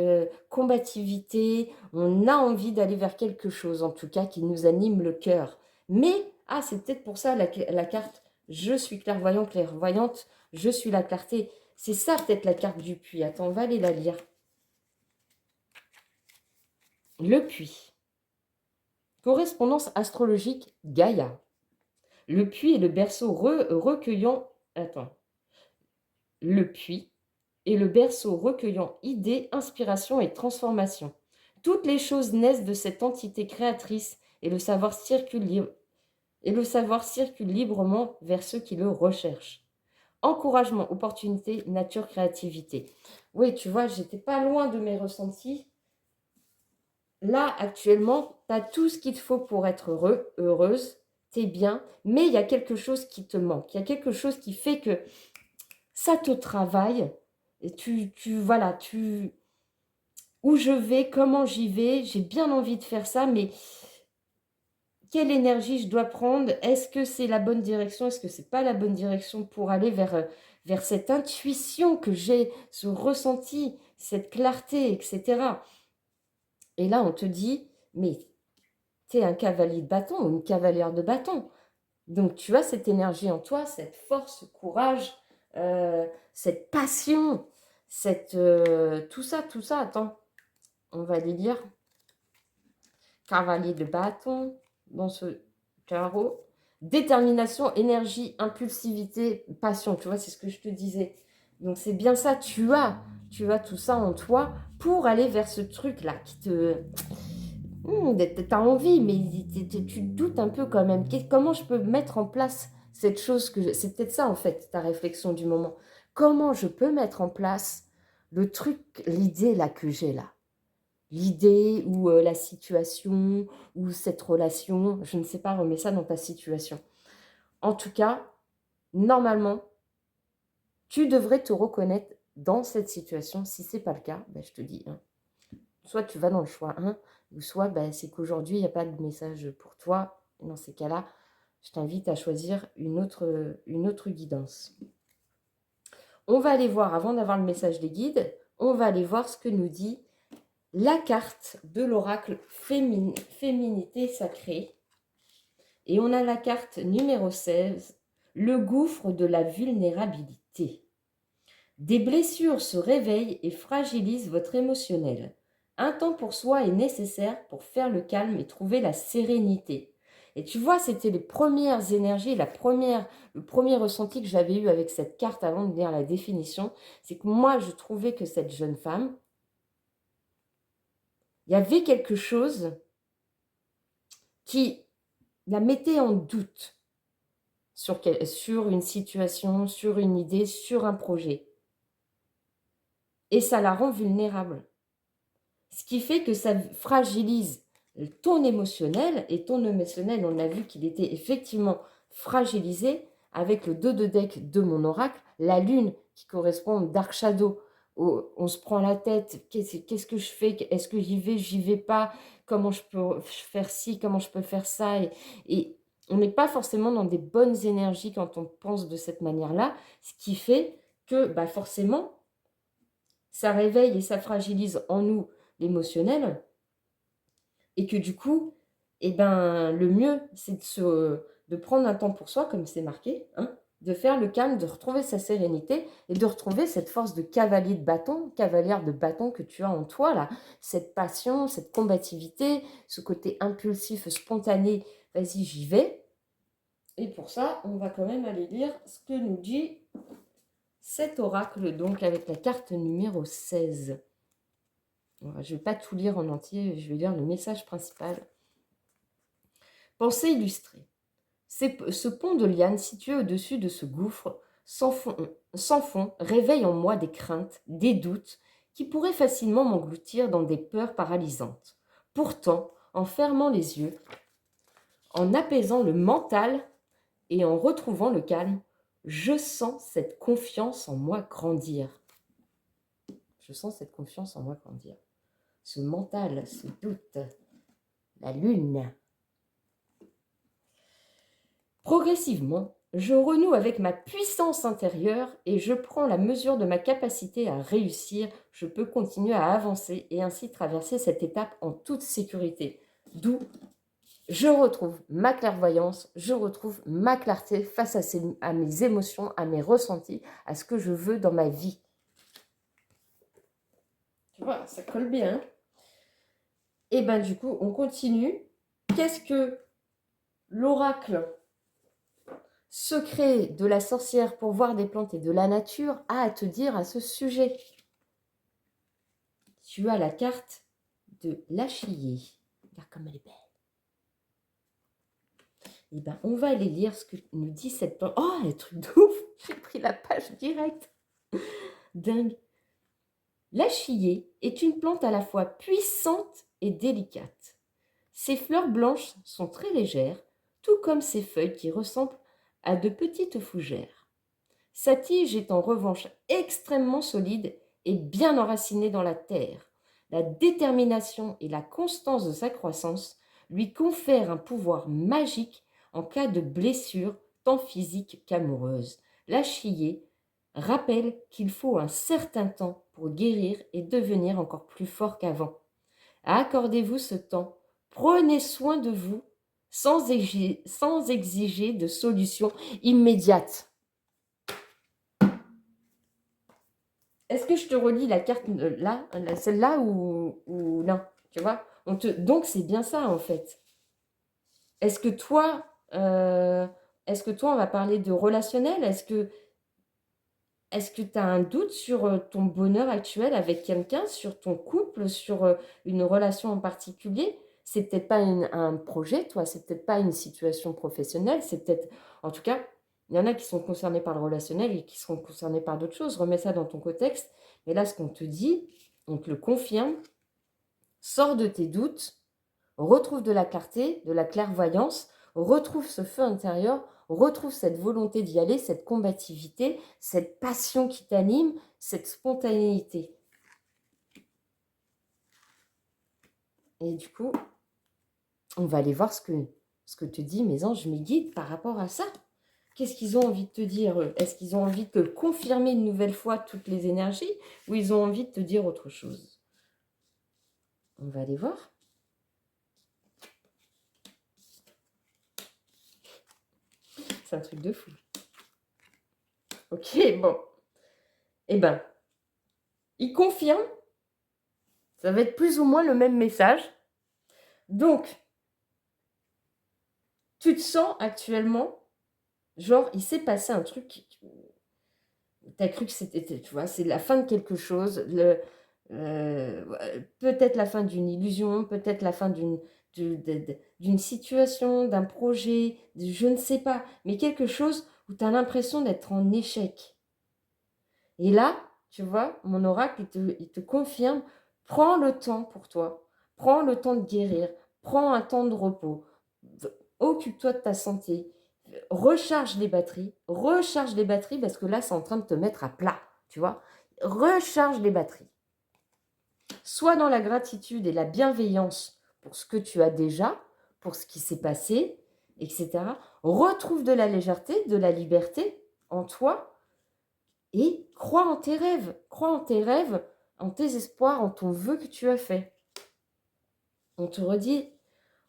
combativité. On a envie d'aller vers quelque chose, en tout cas, qui nous anime le cœur. Mais, ah, c'est peut-être pour ça la carte « Je suis clairvoyant, clairvoyante, je suis la clarté ». C'est ça peut-être la carte du puits. Attends, on va aller la lire. Le puits. Correspondance astrologique Gaïa. Le puits est le berceau recueillant... Attends. Le puits est le berceau recueillant idées, inspiration et transformation. Toutes les choses naissent de cette entité créatrice et le savoir circule librement vers ceux qui le recherchent. Encouragement, opportunité, nature, créativité. Oui, tu vois, j'étais pas loin de mes ressentis. Là, actuellement, tu as tout ce qu'il te faut pour être heureux, heureuse, t'es bien, mais il y a quelque chose qui te manque. Il y a quelque chose qui fait que ça te travaille. Et voilà, où je vais, comment j'y vais, j'ai bien envie de faire ça, mais quelle énergie je dois prendre? Est-ce que c'est la bonne direction? Est-ce que c'est pas la bonne direction pour aller vers cette intuition que j'ai, ce ressenti, cette clarté, etc. Et là, on te dit, mais tu es un cavalier de bâton ou une cavalière de bâton. Donc, tu as cette énergie en toi, cette force, ce courage, cette passion, tout ça. Attends, on va aller lire. Cavalier de bâton dans ce tarot. Détermination, énergie, impulsivité, passion. Tu vois, c'est ce que je te disais. Donc, c'est bien ça. Tu as tout ça en toi pour aller vers ce truc-là qui te... T'as envie, mais tu doutes un peu quand même. Comment je peux mettre en place cette chose que... C'est peut-être ça, en fait, ta réflexion du moment. Comment je peux mettre en place le truc, l'idée là que j'ai là? L'idée ou la situation ou cette relation, je ne sais pas, remets ça dans ta situation. En tout cas, normalement, tu devrais te reconnaître dans cette situation. Si ce n'est pas le cas, ben, je te dis, hein, soit tu vas dans le choix 1, ou soit ben, c'est qu'aujourd'hui, il n'y a pas de message pour toi. Et dans ces cas-là, je t'invite à choisir une autre guidance. On va aller voir, avant d'avoir le message des guides, on va aller voir ce que nous dit la carte de l'oracle féminité sacrée. Et on a la carte numéro 16, le gouffre de la vulnérabilité. Des blessures se réveillent et fragilisent votre émotionnel. Un temps pour soi est nécessaire pour faire le calme et trouver la sérénité. Et tu vois, c'était les premières énergies, le premier ressenti que j'avais eu avec cette carte avant de lire la définition, c'est que moi, je trouvais que cette jeune femme, il y avait quelque chose qui la mettait en doute sur une situation, sur une idée, sur un projet. Et ça la rend vulnérable. Ce qui fait que ça fragilise ton émotionnel. Et ton émotionnel, on a vu qu'il était effectivement fragilisé avec le 2 de deck de mon oracle, la lune qui correspond au Dark Shadow. On se prend la tête, qu'est-ce que je fais? Est-ce que j'y vais pas? Comment je peux faire ci? Comment je peux faire ça? Et on n'est pas forcément dans des bonnes énergies quand on pense de cette manière-là, ce qui fait que bah forcément, ça réveille et ça fragilise en nous l'émotionnel, et que du coup, eh ben, le mieux, c'est de prendre un temps pour soi, comme c'est marqué, hein, de faire le calme, de retrouver sa sérénité et de retrouver cette force de cavalier de bâton, cavalière de bâton que tu as en toi, là, cette passion, cette combativité, ce côté impulsif, spontané, vas-y, j'y vais. Et pour ça, on va quand même aller lire ce que nous dit cet oracle, donc avec la carte numéro 16. Je ne vais pas tout lire en entier, je vais lire le message principal. Pensée illustrée. Ce pont de liane situé au-dessus de ce gouffre sans fond réveille en moi des craintes, des doutes qui pourraient facilement m'engloutir dans des peurs paralysantes. Pourtant, en fermant les yeux, en apaisant le mental et en retrouvant le calme, je sens cette confiance en moi grandir. Je sens cette confiance en moi grandir. Ce mental, ce doute, la lune. Progressivement, je renoue avec ma puissance intérieure et je prends la mesure de ma capacité à réussir. Je peux continuer à avancer et ainsi traverser cette étape en toute sécurité. D'où je retrouve ma clairvoyance, je retrouve ma clarté face à mes émotions, à mes ressentis, à ce que je veux dans ma vie. Tu vois, ça colle bien. Et bien du coup, on continue. Qu'est-ce que l'oracle secret de la sorcière pour voir des plantes et de la nature a à te dire à ce sujet? Tu as la carte de l'achillée. Regarde comme elle est belle. Eh bien, on va aller lire ce que nous dit cette plante. Oh, le truc de ouf! J'ai pris la page directe. Dingue. L'achillée est une plante à la fois puissante et délicate. Ses fleurs blanches sont très légères, tout comme ses feuilles qui ressemblent à de petites fougères. Sa tige est en revanche extrêmement solide et bien enracinée dans la terre. La détermination et la constance de sa croissance lui confèrent un pouvoir magique en cas de blessure tant physique qu'amoureuse. L'achillée rappelle qu'il faut un certain temps pour guérir et devenir encore plus fort qu'avant. Accordez-vous ce temps, prenez soin de vous sans exiger de solutions immédiates. Est-ce que je te relis la carte là, celle-là ou non? Tu vois, donc c'est bien ça en fait. Est-ce que toi, on va parler de relationnel? Est-ce que tu as un doute sur ton bonheur actuel avec quelqu'un, sur ton couple, sur une relation en particulier? C'est peut-être pas un projet, toi, c'est peut-être pas une situation professionnelle, c'est peut-être, en tout cas, il y en a qui sont concernés par le relationnel et qui seront concernés par d'autres choses. Remets ça dans ton contexte. Mais là, ce qu'on te dit, on te le confirme, sors de tes doutes, retrouve de la clarté, de la clairvoyance, retrouve ce feu intérieur, retrouve cette volonté d'y aller, cette combativité, cette passion qui t'anime, cette spontanéité. Et du coup, on va aller voir ce que te dit mes anges, mes guides par rapport à ça. Qu'est-ce qu'ils ont envie de te dire? Est-ce qu'ils ont envie de te confirmer une nouvelle fois toutes les énergies ou ils ont envie de te dire autre chose? On va aller voir. C'est un truc de fou. Ok, bon. Eh ben, il confirme. Ça va être plus ou moins le même message. Donc, tu te sens actuellement, genre, il s'est passé un truc. Tu as cru que c'était, tu vois, c'est la fin de quelque chose. Peut-être la fin d'une illusion, peut-être la fin d'une situation, d'un projet, je ne sais pas. Mais quelque chose où tu as l'impression d'être en échec. Et là, tu vois, mon oracle, il te confirme, prends le temps pour toi, prends le temps de guérir, prends un temps de repos, occupe-toi de ta santé, recharge les batteries parce que là, c'est en train de te mettre à plat, tu vois. Recharge les batteries. Sois dans la gratitude et la bienveillance pour ce que tu as déjà, pour ce qui s'est passé, etc. Retrouve de la légèreté, de la liberté en toi. Et crois en tes rêves, en tes espoirs, en ton vœu que tu as fait. On te redit,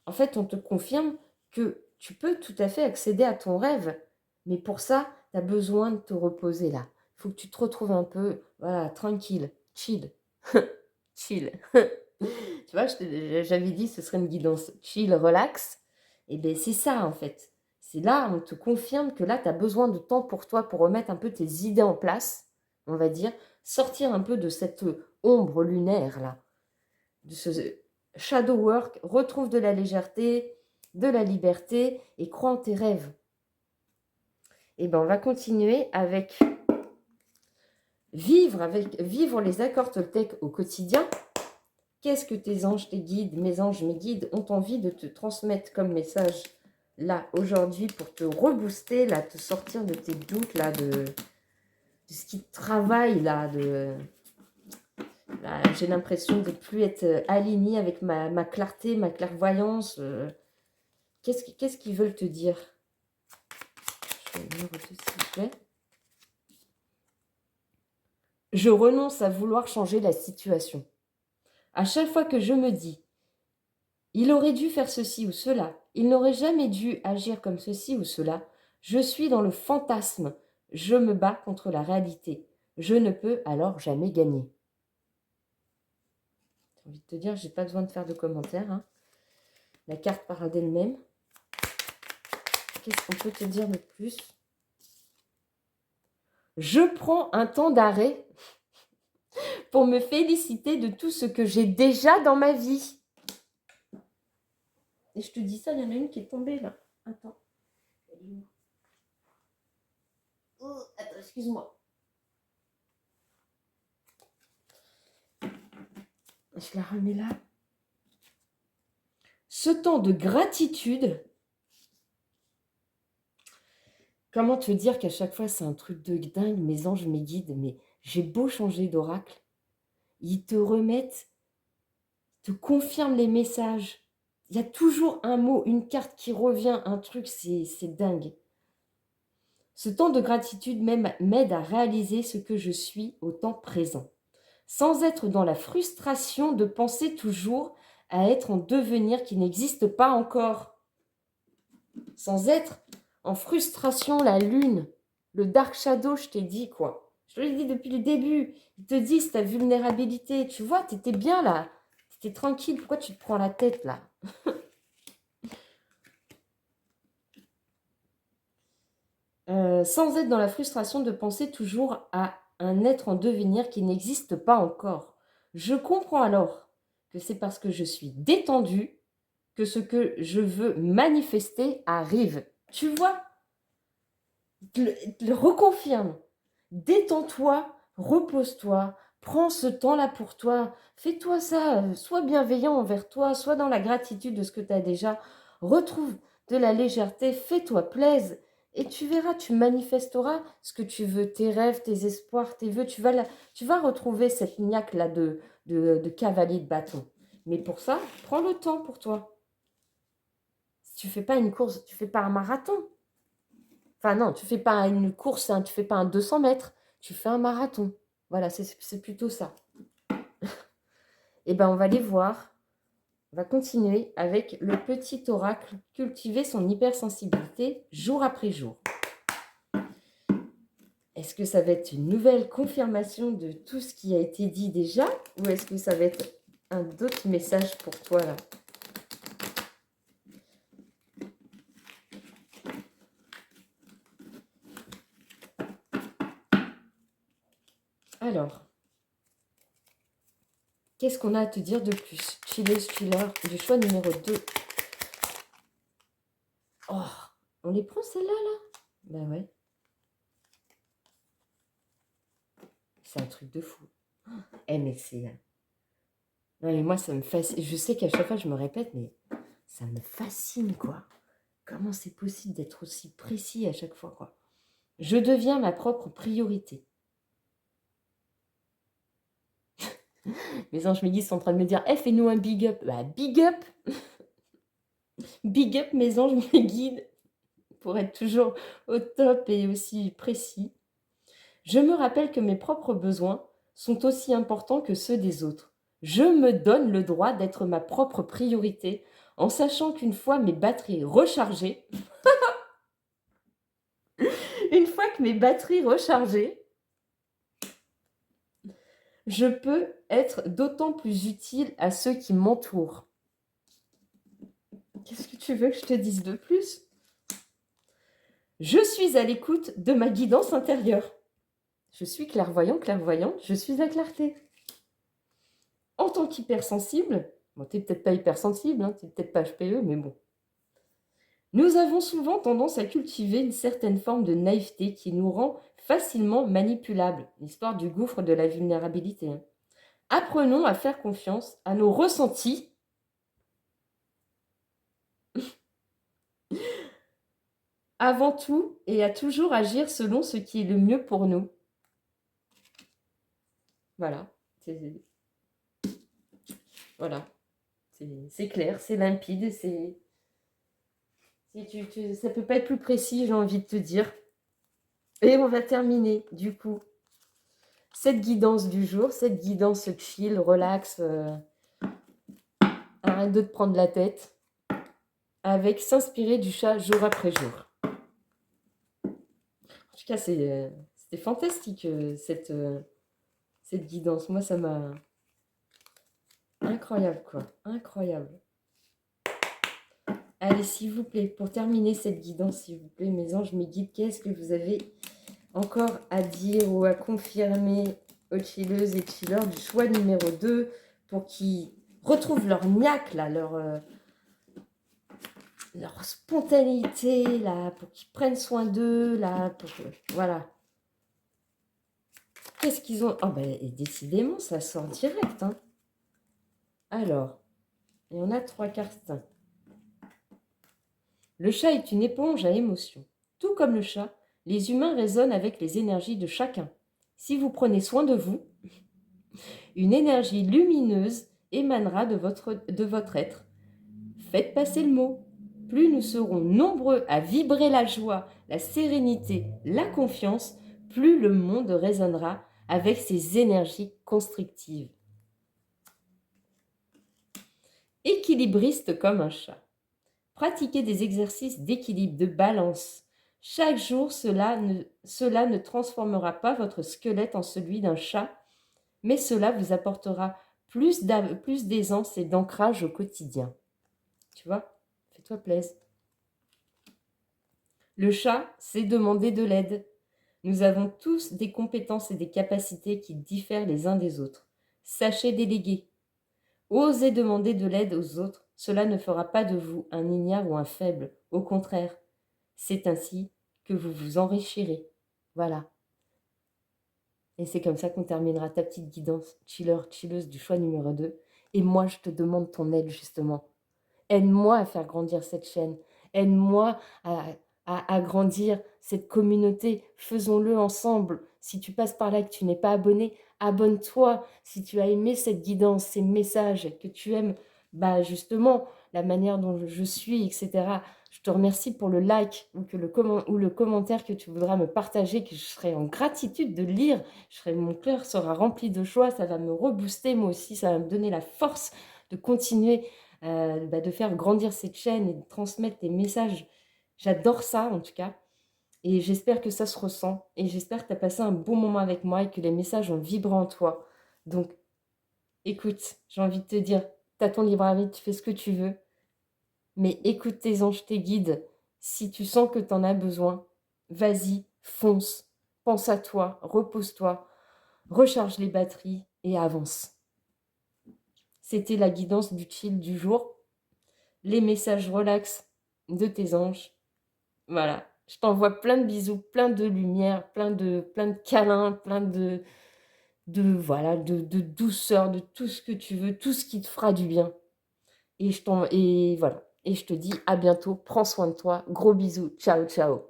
en fait, on te confirme que tu peux tout à fait accéder à ton rêve. Mais pour ça, tu as besoin de te reposer là. Il faut que tu te retrouves un peu, voilà, tranquille, chill. Chill. Tu vois, j'avais dit ce serait une guidance chill, relax. Et bien, c'est ça en fait. C'est là, on te confirme que là, tu as besoin de temps pour toi, pour remettre un peu tes idées en place, on va dire, sortir un peu de cette ombre lunaire là, de ce shadow work, retrouve de la légèreté, de la liberté et crois en tes rêves. Et ben on va continuer avec vivre les accords Toltec au quotidien. Qu'est-ce que tes anges, tes guides, mes anges, mes guides ont envie de te transmettre comme message là aujourd'hui pour te rebooster, là, te sortir de tes doutes, là, de ce qui te travaille, là, là, j'ai l'impression de ne plus être alignée avec ma clarté, ma clairvoyance. Qu'est-ce qu'ils veulent te dire? Je vais numéro 2, s'il vous plaît. Je renonce à vouloir changer la situation. À chaque fois que je me dis, il aurait dû faire ceci ou cela, il n'aurait jamais dû agir comme ceci ou cela, je suis dans le fantasme, je me bats contre la réalité. Je ne peux alors jamais gagner. J'ai envie de te dire, j'ai pas besoin de faire de commentaires. Hein. La carte parle d'elle-même. Qu'est-ce qu'on peut te dire de plus? Je prends un temps d'arrêt pour me féliciter de tout ce que j'ai déjà dans ma vie. Et je te dis ça, il y en a une qui est tombée là. Attends. Oh, attends, excuse-moi. Je la remets là. Ce temps de gratitude. Comment te dire qu'à chaque fois, c'est un truc de dingue, mes anges, mes guides, mais j'ai beau changer d'oracle, ils te remettent, te confirment les messages. Il y a toujours un mot, une carte qui revient, un truc, c'est dingue. Ce temps de gratitude m'aide à réaliser ce que je suis au temps présent, sans être dans la frustration de penser toujours à être en devenir qui n'existe pas encore. Sans être en frustration, la lune, le dark shadow, je t'ai dit quoi. Je te l'ai dit depuis le début. Ils te disent ta vulnérabilité. Tu vois, tu étais bien là. Tu étais tranquille. Pourquoi tu te prends la tête là? Sans être dans la frustration de penser toujours à un être en devenir qui n'existe pas encore. Je comprends alors que c'est parce que je suis détendue que ce que je veux manifester arrive. Tu vois, le reconfirme. Détends-toi, repose-toi, prends ce temps-là pour toi. Fais-toi ça, sois bienveillant envers toi, sois dans la gratitude de ce que tu as déjà. Retrouve de la légèreté, fais-toi plaisir. Et tu verras, tu manifesteras ce que tu veux, tes rêves, tes espoirs, tes vœux. Tu vas retrouver cette niaque-là de cavalier de bâton. Mais pour ça, prends le temps pour toi. Si tu ne fais pas une course, tu ne fais pas un marathon. Enfin non, tu ne fais pas une course, hein, tu ne fais pas un 200 mètres, tu fais un marathon. Voilà, c'est plutôt ça. Et bien, on va les voir. On va continuer avec le petit oracle, cultiver son hypersensibilité jour après jour. Est-ce que ça va être une nouvelle confirmation de tout ce qui a été dit déjà? Ou est-ce que ça va être un autre message pour toi là? Alors, qu'est-ce qu'on a à te dire de plus? Chilleuse, chiller, du choix numéro 2. Oh, on les prend celles-là, là? Ben ouais. C'est un truc de fou. Eh, mais c'est... Non, mais moi, ça me fascine. Je sais qu'à chaque fois, je me répète, mais ça me fascine, quoi. Comment c'est possible d'être aussi précis à chaque fois, quoi. Je deviens ma propre priorité. Mes anges mes guides sont en train de me dire, eh, fais-nous un big up. Bah, big up. Big up, mes anges mes guides, pour être toujours au top et aussi précis. Je me rappelle que mes propres besoins sont aussi importants que ceux des autres. Je me donne le droit d'être ma propre priorité en sachant qu'une fois mes batteries rechargées, je peux être d'autant plus utile à ceux qui m'entourent. Qu'est-ce que tu veux que je te dise de plus? Je suis à l'écoute de ma guidance intérieure. Je suis clairvoyant, clairvoyante, je suis la clarté. En tant qu'hypersensible, bon, t'es peut-être pas hypersensible, hein, t'es peut-être pas HPE, mais bon. Nous avons souvent tendance à cultiver une certaine forme de naïveté qui nous rend facilement manipulables, l'histoire du gouffre de la vulnérabilité, hein. Apprenons à faire confiance à nos ressentis avant tout et à toujours agir selon ce qui est le mieux pour nous. Voilà, voilà. C'est clair, c'est limpide, ça ne peut pas être plus précis, j'ai envie de te dire. Et on va terminer, du coup, cette guidance du jour, cette guidance chill, relax, arrête de te prendre la tête, avec s'inspirer du chat jour après jour. En tout cas, c'était fantastique, cette guidance. Moi, ça m'a... Incroyable, quoi. Incroyable. Allez, s'il vous plaît, pour terminer cette guidance, s'il vous plaît, mes anges, mes guides, qu'est-ce que vous avez encore à dire ou à confirmer aux chilleuses et chillers du choix numéro 2 pour qu'ils retrouvent leur niaque, là, leur spontanéité, là, pour qu'ils prennent soin d'eux, là, pour que, voilà. Qu'est-ce qu'ils ont? Oh, ben, et décidément, ça sort direct, hein. Alors, et on a 3 cartes. Le chat est une éponge à émotions. Tout comme le chat, les humains résonnent avec les énergies de chacun. Si vous prenez soin de vous, une énergie lumineuse émanera de votre être. Faites passer le mot. Plus nous serons nombreux à vibrer la joie, la sérénité, la confiance, plus le monde résonnera avec ses énergies constructives. Équilibriste comme un chat. Pratiquez des exercices d'équilibre, de balance. Chaque jour, cela ne transformera pas votre squelette en celui d'un chat, mais cela vous apportera plus d'aisance et d'ancrage au quotidien. Tu vois? Fais-toi plaisir. Le chat, c'est demander de l'aide. Nous avons tous des compétences et des capacités qui diffèrent les uns des autres. Sachez déléguer. Osez demander de l'aide aux autres. Cela ne fera pas de vous un ignare ou un faible. Au contraire, c'est ainsi que vous vous enrichirez. Voilà. Et c'est comme ça qu'on terminera ta petite guidance chilleuse du choix numéro 2. Et moi, je te demande ton aide, justement. Aide-moi à faire grandir cette chaîne. Aide-moi à grandir cette communauté. Faisons-le ensemble. Si tu passes par là et que tu n'es pas abonné, abonne-toi. Si tu as aimé cette guidance, ces messages, que tu aimes justement la manière dont je suis, etc., je te remercie pour le like ou le commentaire que tu voudras me partager, que je serai en gratitude de lire. Mon cœur sera rempli de joie, ça va me rebooster moi aussi, ça va me donner la force de continuer de faire grandir cette chaîne et de transmettre des messages. J'adore ça en tout cas. Et j'espère que ça se ressent. Et j'espère que tu as passé un bon moment avec moi et que les messages ont vibré en toi. Donc, écoute, j'ai envie de te dire, tu as ton libre arbitre, tu fais ce que tu veux. Mais écoute tes anges, tes guides. Si tu sens que tu en as besoin, vas-y, fonce. Pense à toi, repose-toi, recharge les batteries et avance. C'était la guidance du chill du jour. Les messages relax de tes anges. Voilà. Je t'envoie plein de bisous, plein de lumière, plein de câlins, plein de douceur, de tout ce que tu veux, tout ce qui te fera du bien. Et voilà. Et je te dis à bientôt. Prends soin de toi. Gros bisous. Ciao, ciao.